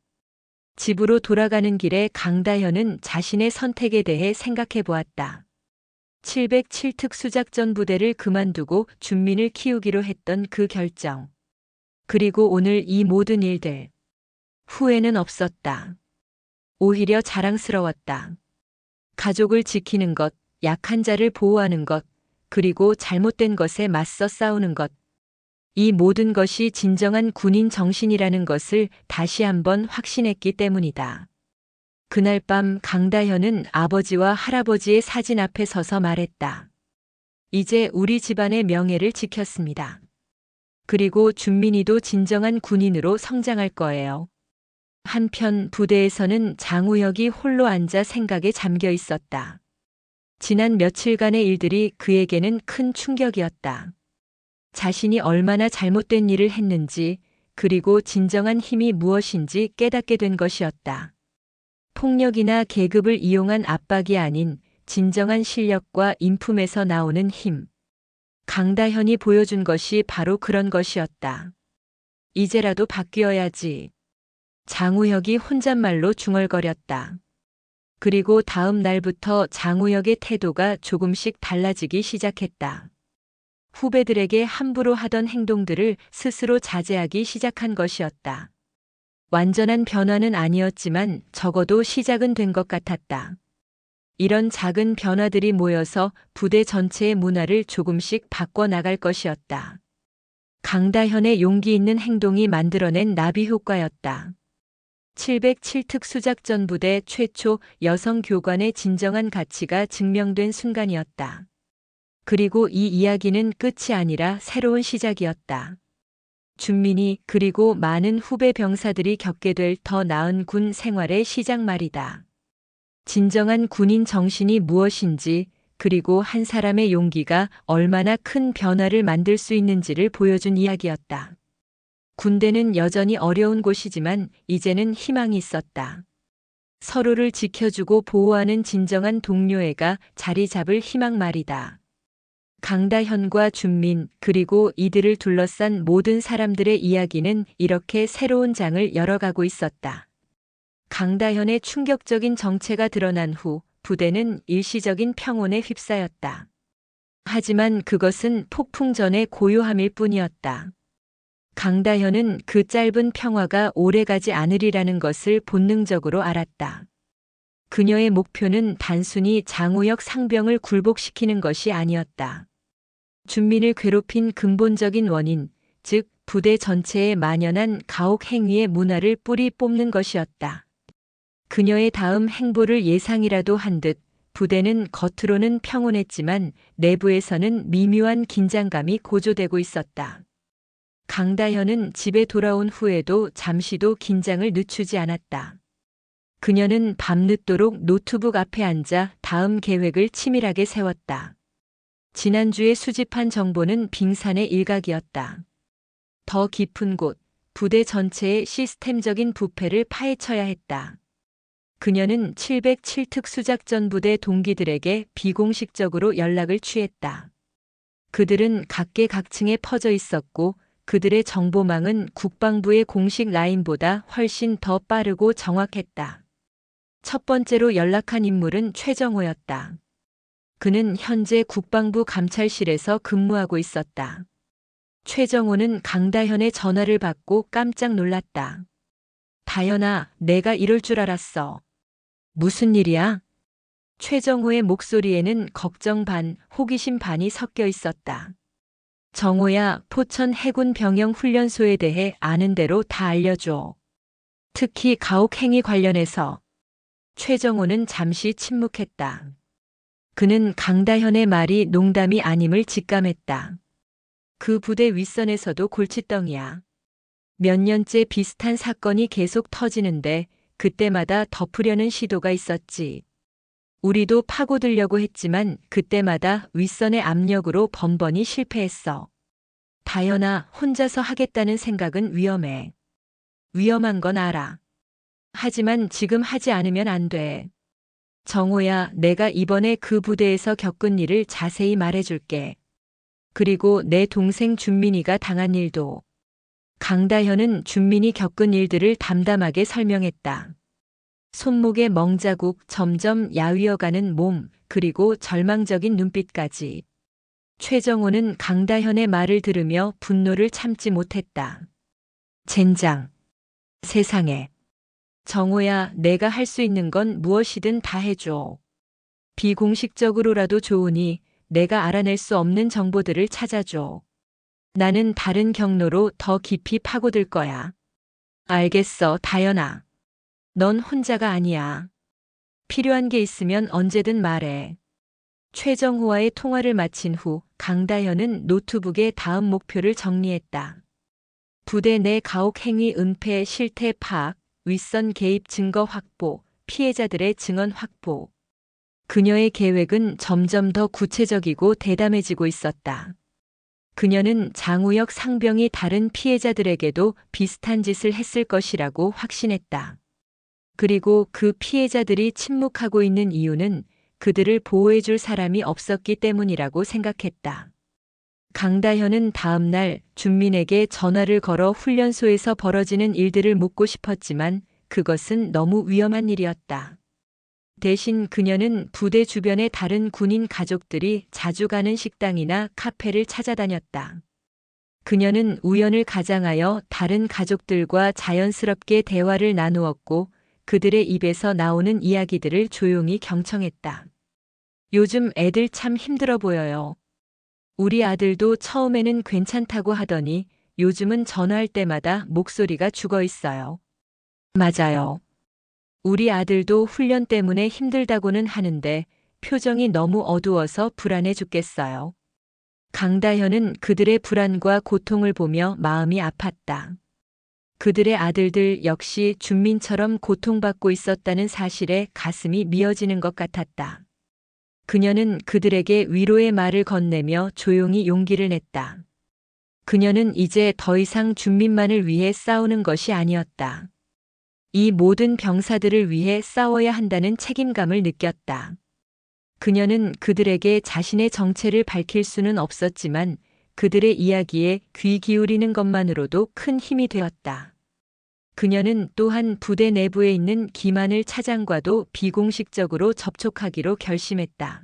집으로 돌아가는 길에 강다현은 자신의 선택에 대해 생각해 보았다. 707 특수작전 부대를 그만두고 준민을 키우기로 했던 그 결정. 그리고 오늘 이 모든 일들. 후회는 없었다. 오히려 자랑스러웠다. 가족을 지키는 것, 약한 자를 보호하는 것, 그리고 잘못된 것에 맞서 싸우는 것. 이 모든 것이 진정한 군인 정신이라는 것을 다시 한번 확신했기 때문이다. 그날 밤 강다현은 아버지와 할아버지의 사진 앞에 서서 말했다. 이제 우리 집안의 명예를 지켰습니다. 그리고 준민이도 진정한 군인으로 성장할 거예요. 한편 부대에서는 장우혁이 홀로 앉아 생각에 잠겨 있었다. 지난 며칠간의 일들이 그에게는 큰 충격이었다. 자신이 얼마나 잘못된 일을 했는지, 그리고 진정한 힘이 무엇인지 깨닫게 된 것이었다. 폭력이나 계급을 이용한 압박이 아닌 진정한 실력과 인품에서 나오는 힘. 강다현이 보여준 것이 바로 그런 것이었다. 이제라도 바뀌어야지. 장우혁이 혼잣말로 중얼거렸다. 그리고 다음 날부터 장우혁의 태도가 조금씩 달라지기 시작했다. 후배들에게 함부로 하던 행동들을 스스로 자제하기 시작한 것이었다. 완전한 변화는 아니었지만 적어도 시작은 된 것 같았다. 이런 작은 변화들이 모여서 부대 전체의 문화를 조금씩 바꿔나갈 것이었다. 강다현의 용기 있는 행동이 만들어낸 나비 효과였다. 707 특수작전부대 최초 여성 교관의 진정한 가치가 증명된 순간이었다. 그리고 이 이야기는 끝이 아니라 새로운 시작이었다. 준민이 그리고 많은 후배 병사들이 겪게 될 더 나은 군 생활의 시작 말이다. 진정한 군인 정신이 무엇인지, 그리고 한 사람의 용기가 얼마나 큰 변화를 만들 수 있는지를 보여준 이야기였다. 군대는 여전히 어려운 곳이지만 이제는 희망이 있었다. 서로를 지켜주고 보호하는 진정한 동료애가 자리 잡을 희망 말이다. 강다현과 준민, 그리고 이들을 둘러싼 모든 사람들의 이야기는 이렇게 새로운 장을 열어가고 있었다. 강다현의 충격적인 정체가 드러난 후 부대는 일시적인 평온에 휩싸였다. 하지만 그것은 폭풍 전의 고요함일 뿐이었다. 강다현은 그 짧은 평화가 오래가지 않으리라는 것을 본능적으로 알았다. 그녀의 목표는 단순히 장우혁 상병을 굴복시키는 것이 아니었다. 준민을 괴롭힌 근본적인 원인, 즉 부대 전체에 만연한 가혹 행위의 문화를 뿌리 뽑는 것이었다. 그녀의 다음 행보를 예상이라도 한 듯 부대는 겉으로는 평온했지만 내부에서는 미묘한 긴장감이 고조되고 있었다. 강다현은 집에 돌아온 후에도 잠시도 긴장을 늦추지 않았다. 그녀는 밤늦도록 노트북 앞에 앉아 다음 계획을 치밀하게 세웠다. 지난주에 수집한 정보는 빙산의 일각이었다. 더 깊은 곳, 부대 전체의 시스템적인 부패를 파헤쳐야 했다. 그녀는 707 특수작전부대 동기들에게 비공식적으로 연락을 취했다. 그들은 각계각층에 퍼져 있었고 그들의 정보망은 국방부의 공식 라인보다 훨씬 더 빠르고 정확했다. 첫 번째로 연락한 인물은 최정호였다. 그는 현재 국방부 감찰실에서 근무하고 있었다. 최정호는 강다현의 전화를 받고 깜짝 놀랐다. 다현아, 내가 이럴 줄 알았어. 무슨 일이야? 최정호의 목소리에는 걱정 반, 호기심 반이 섞여 있었다. 정호야, 포천 해군 병영 훈련소에 대해 아는 대로 다 알려줘. 특히 가혹행위 관련해서. 최정호는 잠시 침묵했다. 그는 강다현의 말이 농담이 아님을 직감했다. 그 부대 윗선에서도 골칫덩이야. 몇 년째 비슷한 사건이 계속 터지는데 그때마다 덮으려는 시도가 있었지. 우리도 파고들려고 했지만 그때마다 윗선의 압력으로 번번이 실패했어. 다현아, 혼자서 하겠다는 생각은 위험해. 위험한 건 알아. 하지만 지금 하지 않으면 안 돼. 정호야, 내가 이번에 그 부대에서 겪은 일을 자세히 말해줄게. 그리고 내 동생 준민이가 당한 일도. 강다현은 준민이 겪은 일들을 담담하게 설명했다. 손목의 멍자국, 점점 야위어가는 몸, 그리고 절망적인 눈빛까지. 최정호는 강다현의 말을 들으며 분노를 참지 못했다. 젠장. 세상에. 정호야, 내가 할 수 있는 건 무엇이든 다 해줘. 비공식적으로라도 좋으니 내가 알아낼 수 없는 정보들을 찾아줘. 나는 다른 경로로 더 깊이 파고들 거야. 알겠어, 다현아. 넌 혼자가 아니야. 필요한 게 있으면 언제든 말해. 최정호와의 통화를 마친 후 강다현은 노트북에 다음 목표를 정리했다. 부대 내 가혹 행위 은폐 실태 파악, 윗선 개입 증거 확보, 피해자들의 증언 확보. 그녀의 계획은 점점 더 구체적이고 대담해지고 있었다. 그녀는 장우혁 상병이 다른 피해자들에게도 비슷한 짓을 했을 것이라고 확신했다. 그리고 그 피해자들이 침묵하고 있는 이유는 그들을 보호해줄 사람이 없었기 때문이라고 생각했다. 강다현은 다음 날 준민에게 전화를 걸어 훈련소에서 벌어지는 일들을 묻고 싶었지만 그것은 너무 위험한 일이었다. 대신 그녀는 부대 주변의 다른 군인 가족들이 자주 가는 식당이나 카페를 찾아다녔다. 그녀는 우연을 가장하여 다른 가족들과 자연스럽게 대화를 나누었고 그들의 입에서 나오는 이야기들을 조용히 경청했다. 요즘 애들 참 힘들어 보여요. 우리 아들도 처음에는 괜찮다고 하더니 요즘은 전화할 때마다 목소리가 죽어 있어요. 맞아요. 우리 아들도 훈련 때문에 힘들다고는 하는데 표정이 너무 어두워서 불안해 죽겠어요. 강다현은 그들의 불안과 고통을 보며 마음이 아팠다. 그들의 아들들 역시 준민처럼 고통받고 있었다는 사실에 가슴이 미어지는 것 같았다. 그녀는 그들에게 위로의 말을 건네며 조용히 용기를 냈다. 그녀는 이제 더 이상 준민만을 위해 싸우는 것이 아니었다. 이 모든 병사들을 위해 싸워야 한다는 책임감을 느꼈다. 그녀는 그들에게 자신의 정체를 밝힐 수는 없었지만 그들의 이야기에 귀 기울이는 것만으로도 큰 힘이 되었다. 그녀는 또한 부대 내부에 있는 김하늘 차장과도 비공식적으로 접촉하기로 결심했다.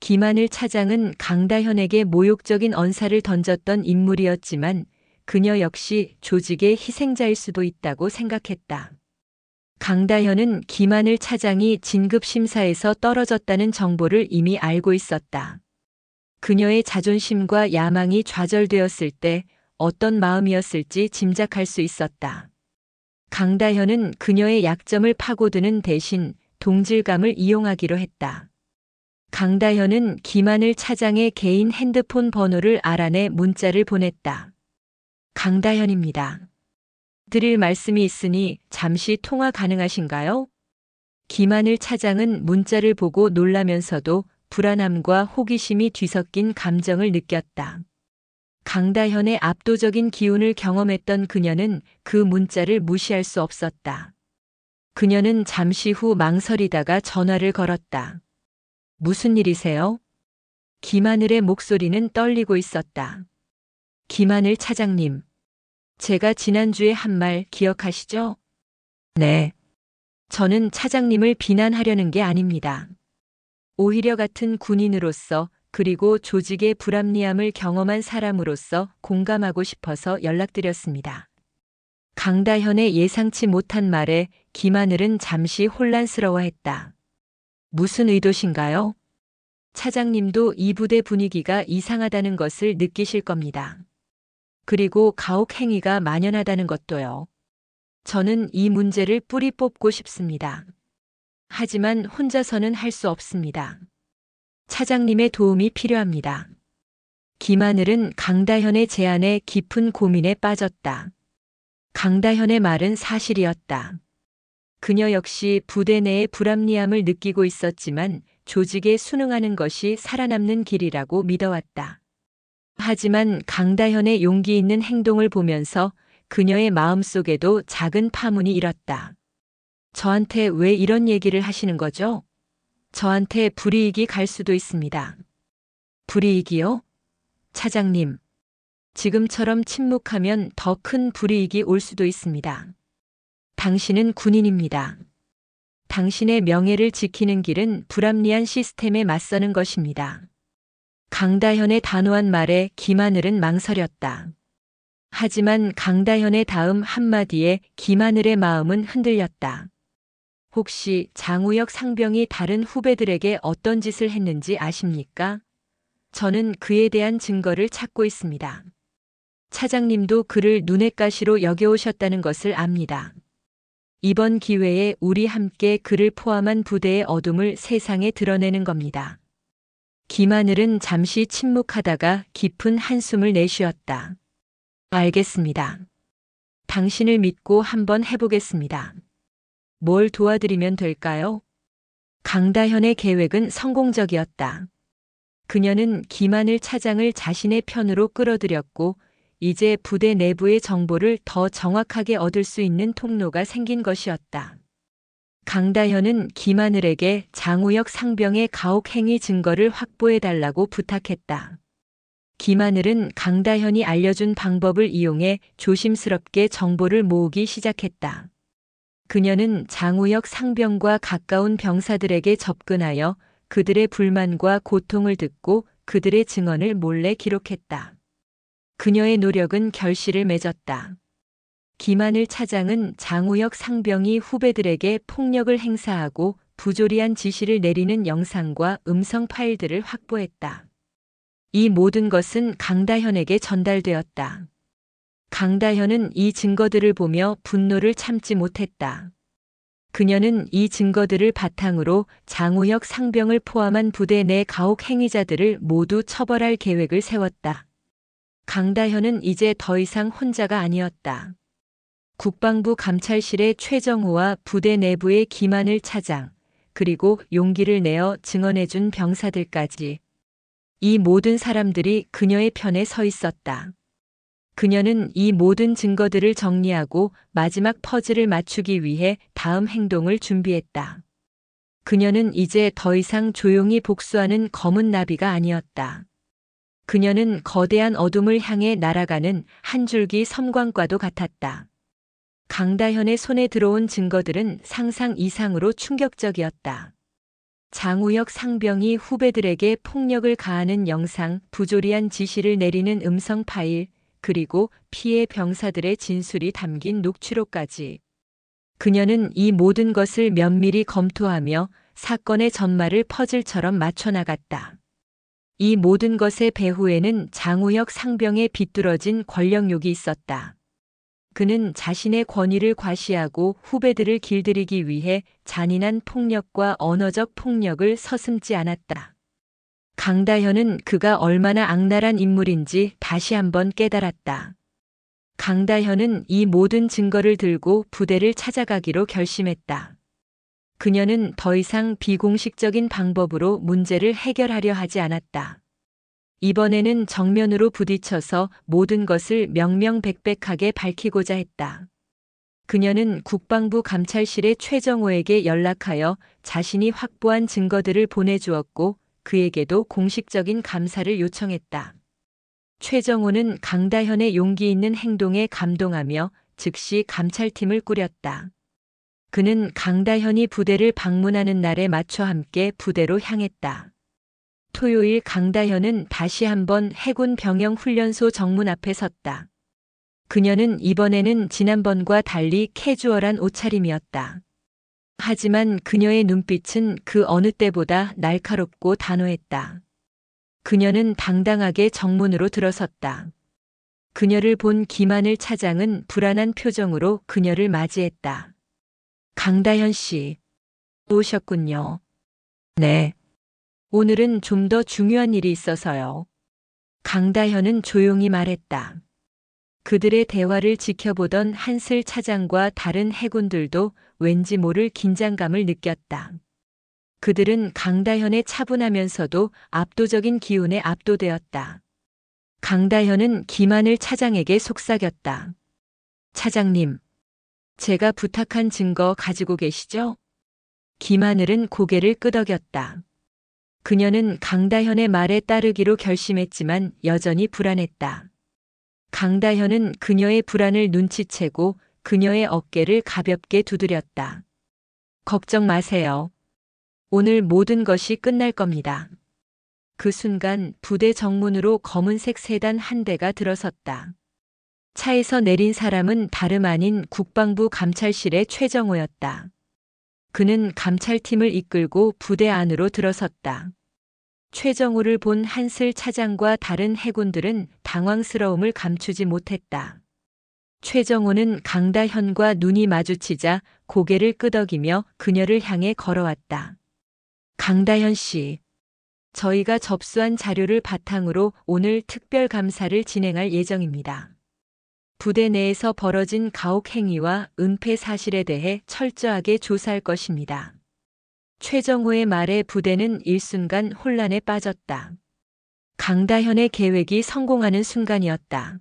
김하늘 차장은 강다현에게 모욕적인 언사를 던졌던 인물이었지만 그녀 역시 조직의 희생자일 수도 있다고 생각했다. 강다현은 김하늘 차장이 진급심사에서 떨어졌다는 정보를 이미 알고 있었다. 그녀의 자존심과 야망이 좌절되었을 때 어떤 마음이었을지 짐작할 수 있었다. 강다현은 그녀의 약점을 파고드는 대신 동질감을 이용하기로 했다. 강다현은 김하늘 차장의 개인 핸드폰 번호를 알아내 문자를 보냈다. 강다현입니다. 드릴 말씀이 있으니 잠시 통화 가능하신가요? 김하늘 차장은 문자를 보고 놀라면서도 불안함과 호기심이 뒤섞인 감정을 느꼈다. 강다현의 압도적인 기운을 경험했던 그녀는 그 문자를 무시할 수 없었다. 그녀는 잠시 후 망설이다가 전화를 걸었다. 무슨 일이세요? 김하늘의 목소리는 떨리고 있었다. 김하늘 차장님, 제가 지난주에 한 말 기억하시죠? 네. 저는 차장님을 비난하려는 게 아닙니다. 오히려 같은 군인으로서 그리고 조직의 불합리함을 경험한 사람으로서 공감하고 싶어서 연락드렸습니다. 강다현의 예상치 못한 말에 김하늘은 잠시 혼란스러워했다. 무슨 의도신가요? 차장님도 이 부대 분위기가 이상하다는 것을 느끼실 겁니다. 그리고 가혹 행위가 만연하다는 것도요. 저는 이 문제를 뿌리 뽑고 싶습니다. 하지만 혼자서는 할 수 없습니다. 차장님의 도움이 필요합니다. 김하늘은 강다현의 제안에 깊은 고민에 빠졌다. 강다현의 말은 사실이었다. 그녀 역시 부대 내의 불합리함을 느끼고 있었지만 조직에 순응하는 것이 살아남는 길이라고 믿어왔다. 하지만 강다현의 용기 있는 행동을 보면서 그녀의 마음속에도 작은 파문이 일었다. 저한테 왜 이런 얘기를 하시는 거죠? 저한테 불이익이 갈 수도 있습니다. 불이익이요? 차장님, 지금처럼 침묵하면 더 큰 불이익이 올 수도 있습니다. 당신은 군인입니다. 당신의 명예를 지키는 길은 불합리한 시스템에 맞서는 것입니다. 강다현의 단호한 말에 김하늘은 망설였다. 하지만 강다현의 다음 한마디에 김하늘의 마음은 흔들렸다. 혹시 장우혁 상병이 다른 후배들에게 어떤 짓을 했는지 아십니까? 저는 그에 대한 증거를 찾고 있습니다. 차장님도 그를 눈엣 가시로 여겨오셨다는 것을 압니다. 이번 기회에 우리 함께 그를 포함한 부대의 어둠을 세상에 드러내는 겁니다. 김하늘은 잠시 침묵하다가 깊은 한숨을 내쉬었다. 알겠습니다. 당신을 믿고 한번 해보겠습니다. 뭘 도와드리면 될까요? 강다현의 계획은 성공적이었다. 그녀는 김하늘 차장을 자신의 편으로 끌어들였고 이제 부대 내부의 정보를 더 정확하게 얻을 수 있는 통로가 생긴 것이었다. 강다현은 김하늘에게 장우혁 상병의 가혹 행위 증거를 확보해달라고 부탁했다. 김하늘은 강다현이 알려준 방법을 이용해 조심스럽게 정보를 모으기 시작했다. 그녀는 장우혁 상병과 가까운 병사들에게 접근하여 그들의 불만과 고통을 듣고 그들의 증언을 몰래 기록했다. 그녀의 노력은 결실을 맺었다. 김하늘 차장은 장우혁 상병이 후배들에게 폭력을 행사하고 부조리한 지시를 내리는 영상과 음성 파일들을 확보했다. 이 모든 것은 강다현에게 전달되었다. 강다현은 이 증거들을 보며 분노를 참지 못했다. 그녀는 이 증거들을 바탕으로 장우혁 상병을 포함한 부대 내 가혹 행위자들을 모두 처벌할 계획을 세웠다. 강다현은 이제 더 이상 혼자가 아니었다. 국방부 감찰실의 최정호와 부대 내부의 김하늘 차장, 그리고 용기를 내어 증언해준 병사들까지. 이 모든 사람들이 그녀의 편에 서 있었다. 그녀는 이 모든 증거들을 정리하고 마지막 퍼즐을 맞추기 위해 다음 행동을 준비했다. 그녀는 이제 더 이상 조용히 복수하는 검은 나비가 아니었다. 그녀는 거대한 어둠을 향해 날아가는 한 줄기 섬광과도 같았다. 강다현의 손에 들어온 증거들은 상상 이상으로 충격적이었다. 장우혁 상병이 후배들에게 폭력을 가하는 영상, 부조리한 지시를 내리는 음성 파일, 그리고 피해 병사들의 진술이 담긴 녹취록까지. 그녀는 이 모든 것을 면밀히 검토하며 사건의 전말을 퍼즐처럼 맞춰나갔다. 이 모든 것의 배후에는 장우혁 상병의 비뚤어진 권력욕이 있었다. 그는 자신의 권위를 과시하고 후배들을 길들이기 위해 잔인한 폭력과 언어적 폭력을 서슴지 않았다. 강다현은 그가 얼마나 악랄한 인물인지 다시 한번 깨달았다. 강다현은 이 모든 증거를 들고 부대를 찾아가기로 결심했다. 그녀는 더 이상 비공식적인 방법으로 문제를 해결하려 하지 않았다. 이번에는 정면으로 부딪혀서 모든 것을 명명백백하게 밝히고자 했다. 그녀는 국방부 감찰실의 최정호에게 연락하여 자신이 확보한 증거들을 보내주었고 그에게도 공식적인 감사를 요청했다. 최정호는 강다현의 용기 있는 행동에 감동하며 즉시 감찰팀을 꾸렸다. 그는 강다현이 부대를 방문하는 날에 맞춰 함께 부대로 향했다. 토요일 강다현은 다시 한번 해군 병영훈련소 정문 앞에 섰다. 그녀는 이번에는 지난번과 달리 캐주얼한 옷차림이었다. 하지만 그녀의 눈빛은 그 어느 때보다 날카롭고 단호했다. 그녀는 당당하게 정문으로 들어섰다. 그녀를 본 김하늘 차장은 불안한 표정으로 그녀를 맞이했다. 강다현 씨, 오셨군요. 네. 오늘은 좀 더 중요한 일이 있어서요. 강다현은 조용히 말했다. 그들의 대화를 지켜보던 한슬 차장과 다른 해군들도 왠지 모를 긴장감을 느꼈다. 그들은 강다현의 차분하면서도 압도적인 기운에 압도되었다. 강다현은 김하늘 차장에게 속삭였다. 차장님, 제가 부탁한 증거 가지고 계시죠? 김하늘은 고개를 끄덕였다. 그녀는 강다현의 말에 따르기로 결심했지만 여전히 불안했다. 강다현은 그녀의 불안을 눈치채고 그녀의 어깨를 가볍게 두드렸다. 걱정 마세요. 오늘 모든 것이 끝날 겁니다. 그 순간 부대 정문으로 검은색 세단 한 대가 들어섰다. 차에서 내린 사람은 다름 아닌 국방부 감찰실의 최정호였다. 그는 감찰팀을 이끌고 부대 안으로 들어섰다. 최정호를 본 한슬 차장과 다른 해군들은 당황스러움을 감추지 못했다. 최정호는 강다현과 눈이 마주치자 고개를 끄덕이며 그녀를 향해 걸어왔다. 강다현 씨, 저희가 접수한 자료를 바탕으로 오늘 특별 감사를 진행할 예정입니다. 부대 내에서 벌어진 가혹 행위와 은폐 사실에 대해 철저하게 조사할 것입니다. 최정호의 말에 부대는 일순간 혼란에 빠졌다. 강다현의 계획이 성공하는 순간이었다.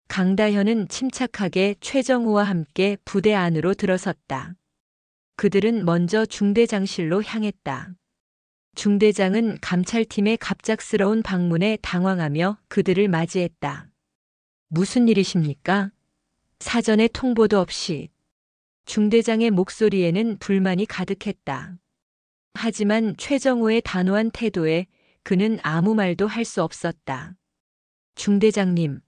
강다현은 침착하게 최정호와 함께 부대 안으로 들어섰다. 그들은 먼저 중대장실로 향했다. 중대장은 감찰팀의 갑작스러운 방문에 당황하며 그들을 맞이했다. 무슨 일이십니까? 사전에 통보도 없이. 중대장의 목소리에는 불만이 가득했다. 하지만 최정호의 단호한 태도에 그는 아무 말도 할 수 없었다. 중대장님,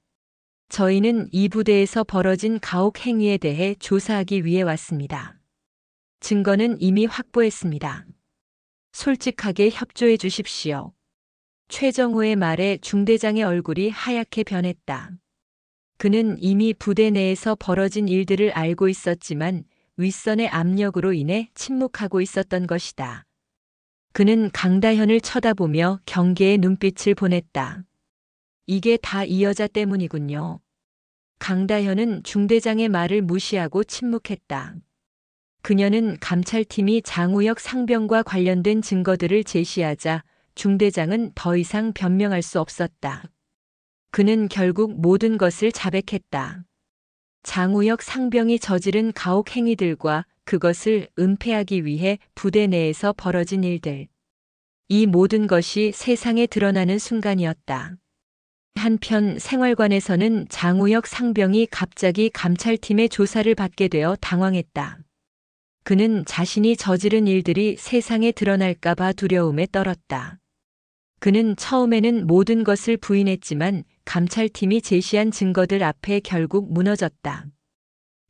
저희는 이 부대에서 벌어진 가혹 행위에 대해 조사하기 위해 왔습니다. 증거는 이미 확보했습니다. 솔직하게 협조해 주십시오. 최정호의 말에 중대장의 얼굴이 하얗게 변했다. 그는 이미 부대 내에서 벌어진 일들을 알고 있었지만 윗선의 압력으로 인해 침묵하고 있었던 것이다. 그는 강다현을 쳐다보며 경계의 눈빛을 보냈다. 이게 다 이 여자 때문이군요. 강다현은 중대장의 말을 무시하고 침묵했다. 그녀는 감찰팀이 장우혁 상병과 관련된 증거들을 제시하자 중대장은 더 이상 변명할 수 없었다. 그는 결국 모든 것을 자백했다. 장우혁 상병이 저지른 가혹 행위들과 그것을 은폐하기 위해 부대 내에서 벌어진 일들. 이 모든 것이 세상에 드러나는 순간이었다. 한편 생활관에서는 장우혁 상병이 갑자기 감찰팀의 조사를 받게 되어 당황했다. 그는 자신이 저지른 일들이 세상에 드러날까봐 두려움에 떨었다. 그는 처음에는 모든 것을 부인했지만 감찰팀이 제시한 증거들 앞에 결국 무너졌다.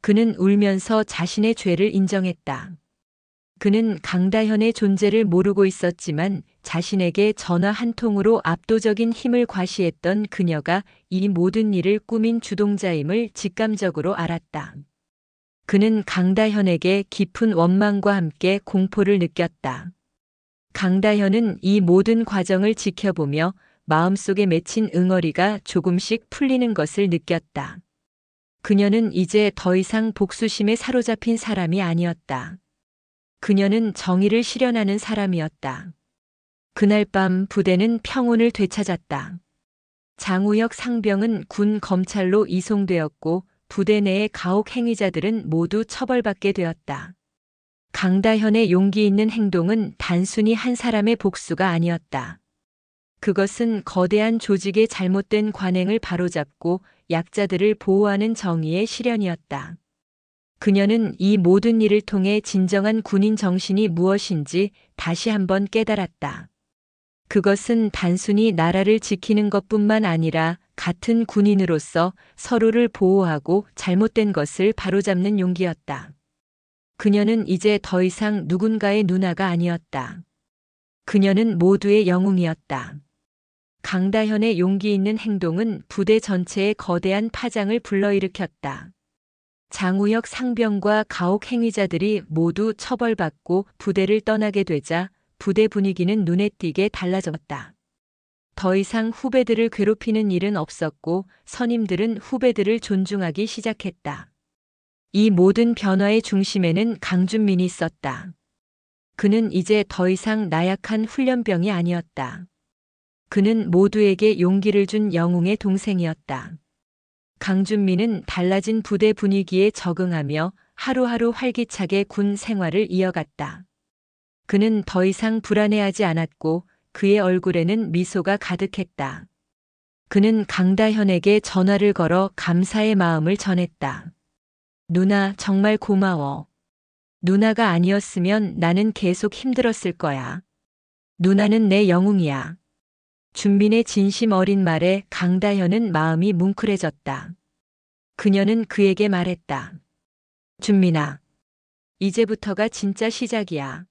그는 울면서 자신의 죄를 인정했다. 그는 강다현의 존재를 모르고 있었지만 자신에게 전화 한 통으로 압도적인 힘을 과시했던 그녀가 이 모든 일을 꾸민 주동자임을 직감적으로 알았다. 그는 강다현에게 깊은 원망과 함께 공포를 느꼈다. 강다현은 이 모든 과정을 지켜보며 마음속에 맺힌 응어리가 조금씩 풀리는 것을 느꼈다. 그녀는 이제 더 이상 복수심에 사로잡힌 사람이 아니었다. 그녀는 정의를 실현하는 사람이었다. 그날 밤 부대는 평온을 되찾았다. 장우혁 상병은 군 검찰로 이송되었고 부대 내의 가혹 행위자들은 모두 처벌받게 되었다. 강다현의 용기 있는 행동은 단순히 한 사람의 복수가 아니었다. 그것은 거대한 조직의 잘못된 관행을 바로잡고 약자들을 보호하는 정의의 실현이었다. 그녀는 이 모든 일을 통해 진정한 군인 정신이 무엇인지 다시 한번 깨달았다. 그것은 단순히 나라를 지키는 것뿐만 아니라 같은 군인으로서 서로를 보호하고 잘못된 것을 바로잡는 용기였다. 그녀는 이제 더 이상 누군가의 누나가 아니었다. 그녀는 모두의 영웅이었다. 강다현의 용기 있는 행동은 부대 전체에 거대한 파장을 불러일으켰다. 장우혁 상병과 가혹 행위자들이 모두 처벌받고 부대를 떠나게 되자 부대 분위기는 눈에 띄게 달라졌다. 더 이상 후배들을 괴롭히는 일은 없었고 선임들은 후배들을 존중하기 시작했다. 이 모든 변화의 중심에는 강준민이 있었다. 그는 이제 더 이상 나약한 훈련병이 아니었다. 그는 모두에게 용기를 준 영웅의 동생이었다. 강준민은 달라진 부대 분위기에 적응하며 하루하루 활기차게 군 생활을 이어갔다. 그는 더 이상 불안해하지 않았고 그의 얼굴에는 미소가 가득했다. 그는 강다현에게 전화를 걸어 감사의 마음을 전했다. 누나, 정말 고마워. 누나가 아니었으면 나는 계속 힘들었을 거야. 누나는 내 영웅이야. 준민의 진심 어린 말에 강다현은 마음이 뭉클해졌다. 그녀는 그에게 말했다. 준민아, 이제부터가 진짜 시작이야.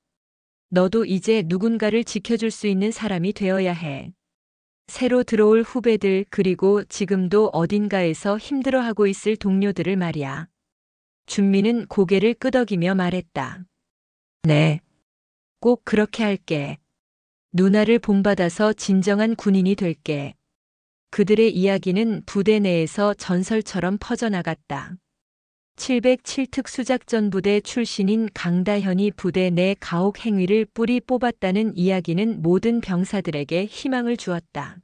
너도 이제 누군가를 지켜줄 수 있는 사람이 되어야 해. 새로 들어올 후배들 그리고 지금도 어딘가에서 힘들어하고 있을 동료들을 말이야. 준민은 고개를 끄덕이며 말했다. 네. 꼭 그렇게 할게. 누나를 본받아서 진정한 군인이 될게. 그들의 이야기는 부대 내에서 전설처럼 퍼져나갔다. 707특수작전부대 출신인 강다현이 부대 내 가혹 행위를 뿌리 뽑았다는 이야기는 모든 병사들에게 희망을 주었다.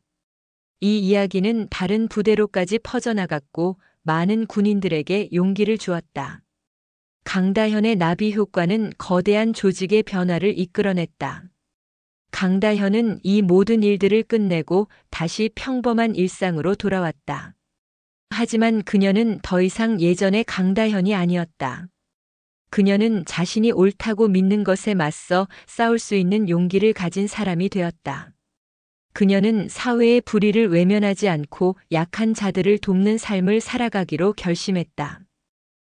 이 이야기는 다른 부대로까지 퍼져나갔고 많은 군인들에게 용기를 주었다. 강다현의 나비 효과는 거대한 조직의 변화를 이끌어냈다. 강다현은 이 모든 일들을 끝내고 다시 평범한 일상으로 돌아왔다. 하지만 그녀는 더 이상 예전의 강다현이 아니었다. 그녀는 자신이 옳다고 믿는 것에 맞서 싸울 수 있는 용기를 가진 사람이 되었다. 그녀는 사회의 불의를 외면하지 않고 약한 자들을 돕는 삶을 살아가기로 결심했다.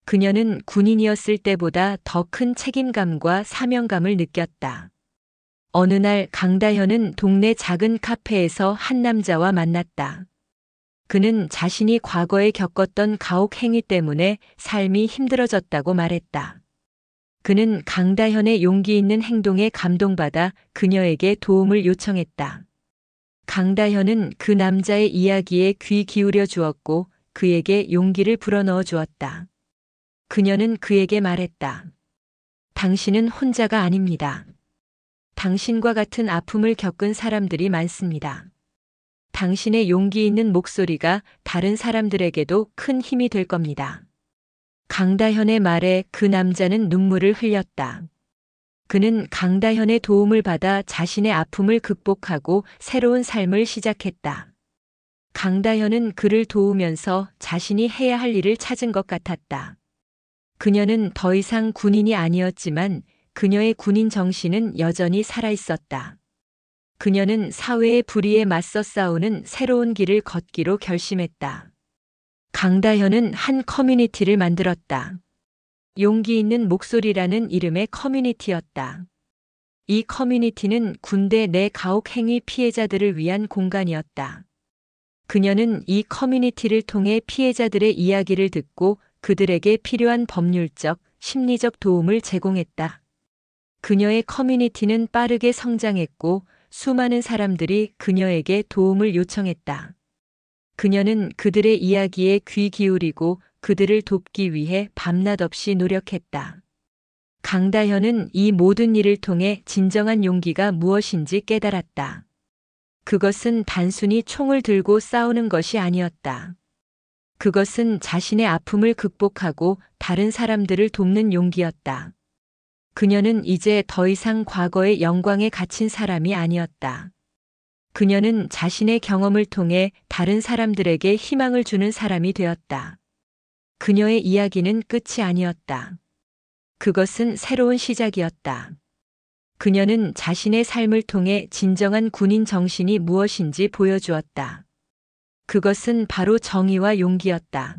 그녀는 군인이었을 때보다 더 큰 책임감과 사명감을 느꼈다. 어느 날 강다현은 동네 작은 카페에서 한 남자와 만났다. 그는 자신이 과거에 겪었던 가혹 행위 때문에 삶이 힘들어졌다고 말했다. 그는 강다현의 용기 있는 행동에 감동받아 그녀에게 도움을 요청했다. 강다현은 그 남자의 이야기에 귀 기울여 주었고 그에게 용기를 불어넣어 주었다. 그녀는 그에게 말했다. 당신은 혼자가 아닙니다. 당신과 같은 아픔을 겪은 사람들이 많습니다. 당신의 용기 있는 목소리가 다른 사람들에게도 큰 힘이 될 겁니다. 강다현의 말에 그 남자는 눈물을 흘렸다. 그는 강다현의 도움을 받아 자신의 아픔을 극복하고 새로운 삶을 시작했다. 강다현은 그를 도우면서 자신이 해야 할 일을 찾은 것 같았다. 그녀는 더 이상 군인이 아니었지만 그녀의 군인 정신은 여전히 살아있었다. 그녀는 사회의 불의에 맞서 싸우는 새로운 길을 걷기로 결심했다. 강다현은 한 커뮤니티를 만들었다. 용기 있는 목소리라는 이름의 커뮤니티였다. 이 커뮤니티는 군대 내 가혹 행위 피해자들을 위한 공간이었다. 그녀는 이 커뮤니티를 통해 피해자들의 이야기를 듣고 그들에게 필요한 법률적, 심리적 도움을 제공했다. 그녀의 커뮤니티는 빠르게 성장했고 수많은 사람들이 그녀에게 도움을 요청했다. 그녀는 그들의 이야기에 귀 기울이고 그들을 돕기 위해 밤낮 없이 노력했다. 강다현은 이 모든 일을 통해 진정한 용기가 무엇인지 깨달았다. 그것은 단순히 총을 들고 싸우는 것이 아니었다. 그것은 자신의 아픔을 극복하고 다른 사람들을 돕는 용기였다. 그녀는 이제 더 이상 과거의 영광에 갇힌 사람이 아니었다. 그녀는 자신의 경험을 통해 다른 사람들에게 희망을 주는 사람이 되었다. 그녀의 이야기는 끝이 아니었다. 그것은 새로운 시작이었다. 그녀는 자신의 삶을 통해 진정한 군인 정신이 무엇인지 보여주었다. 그것은 바로 정의와 용기였다.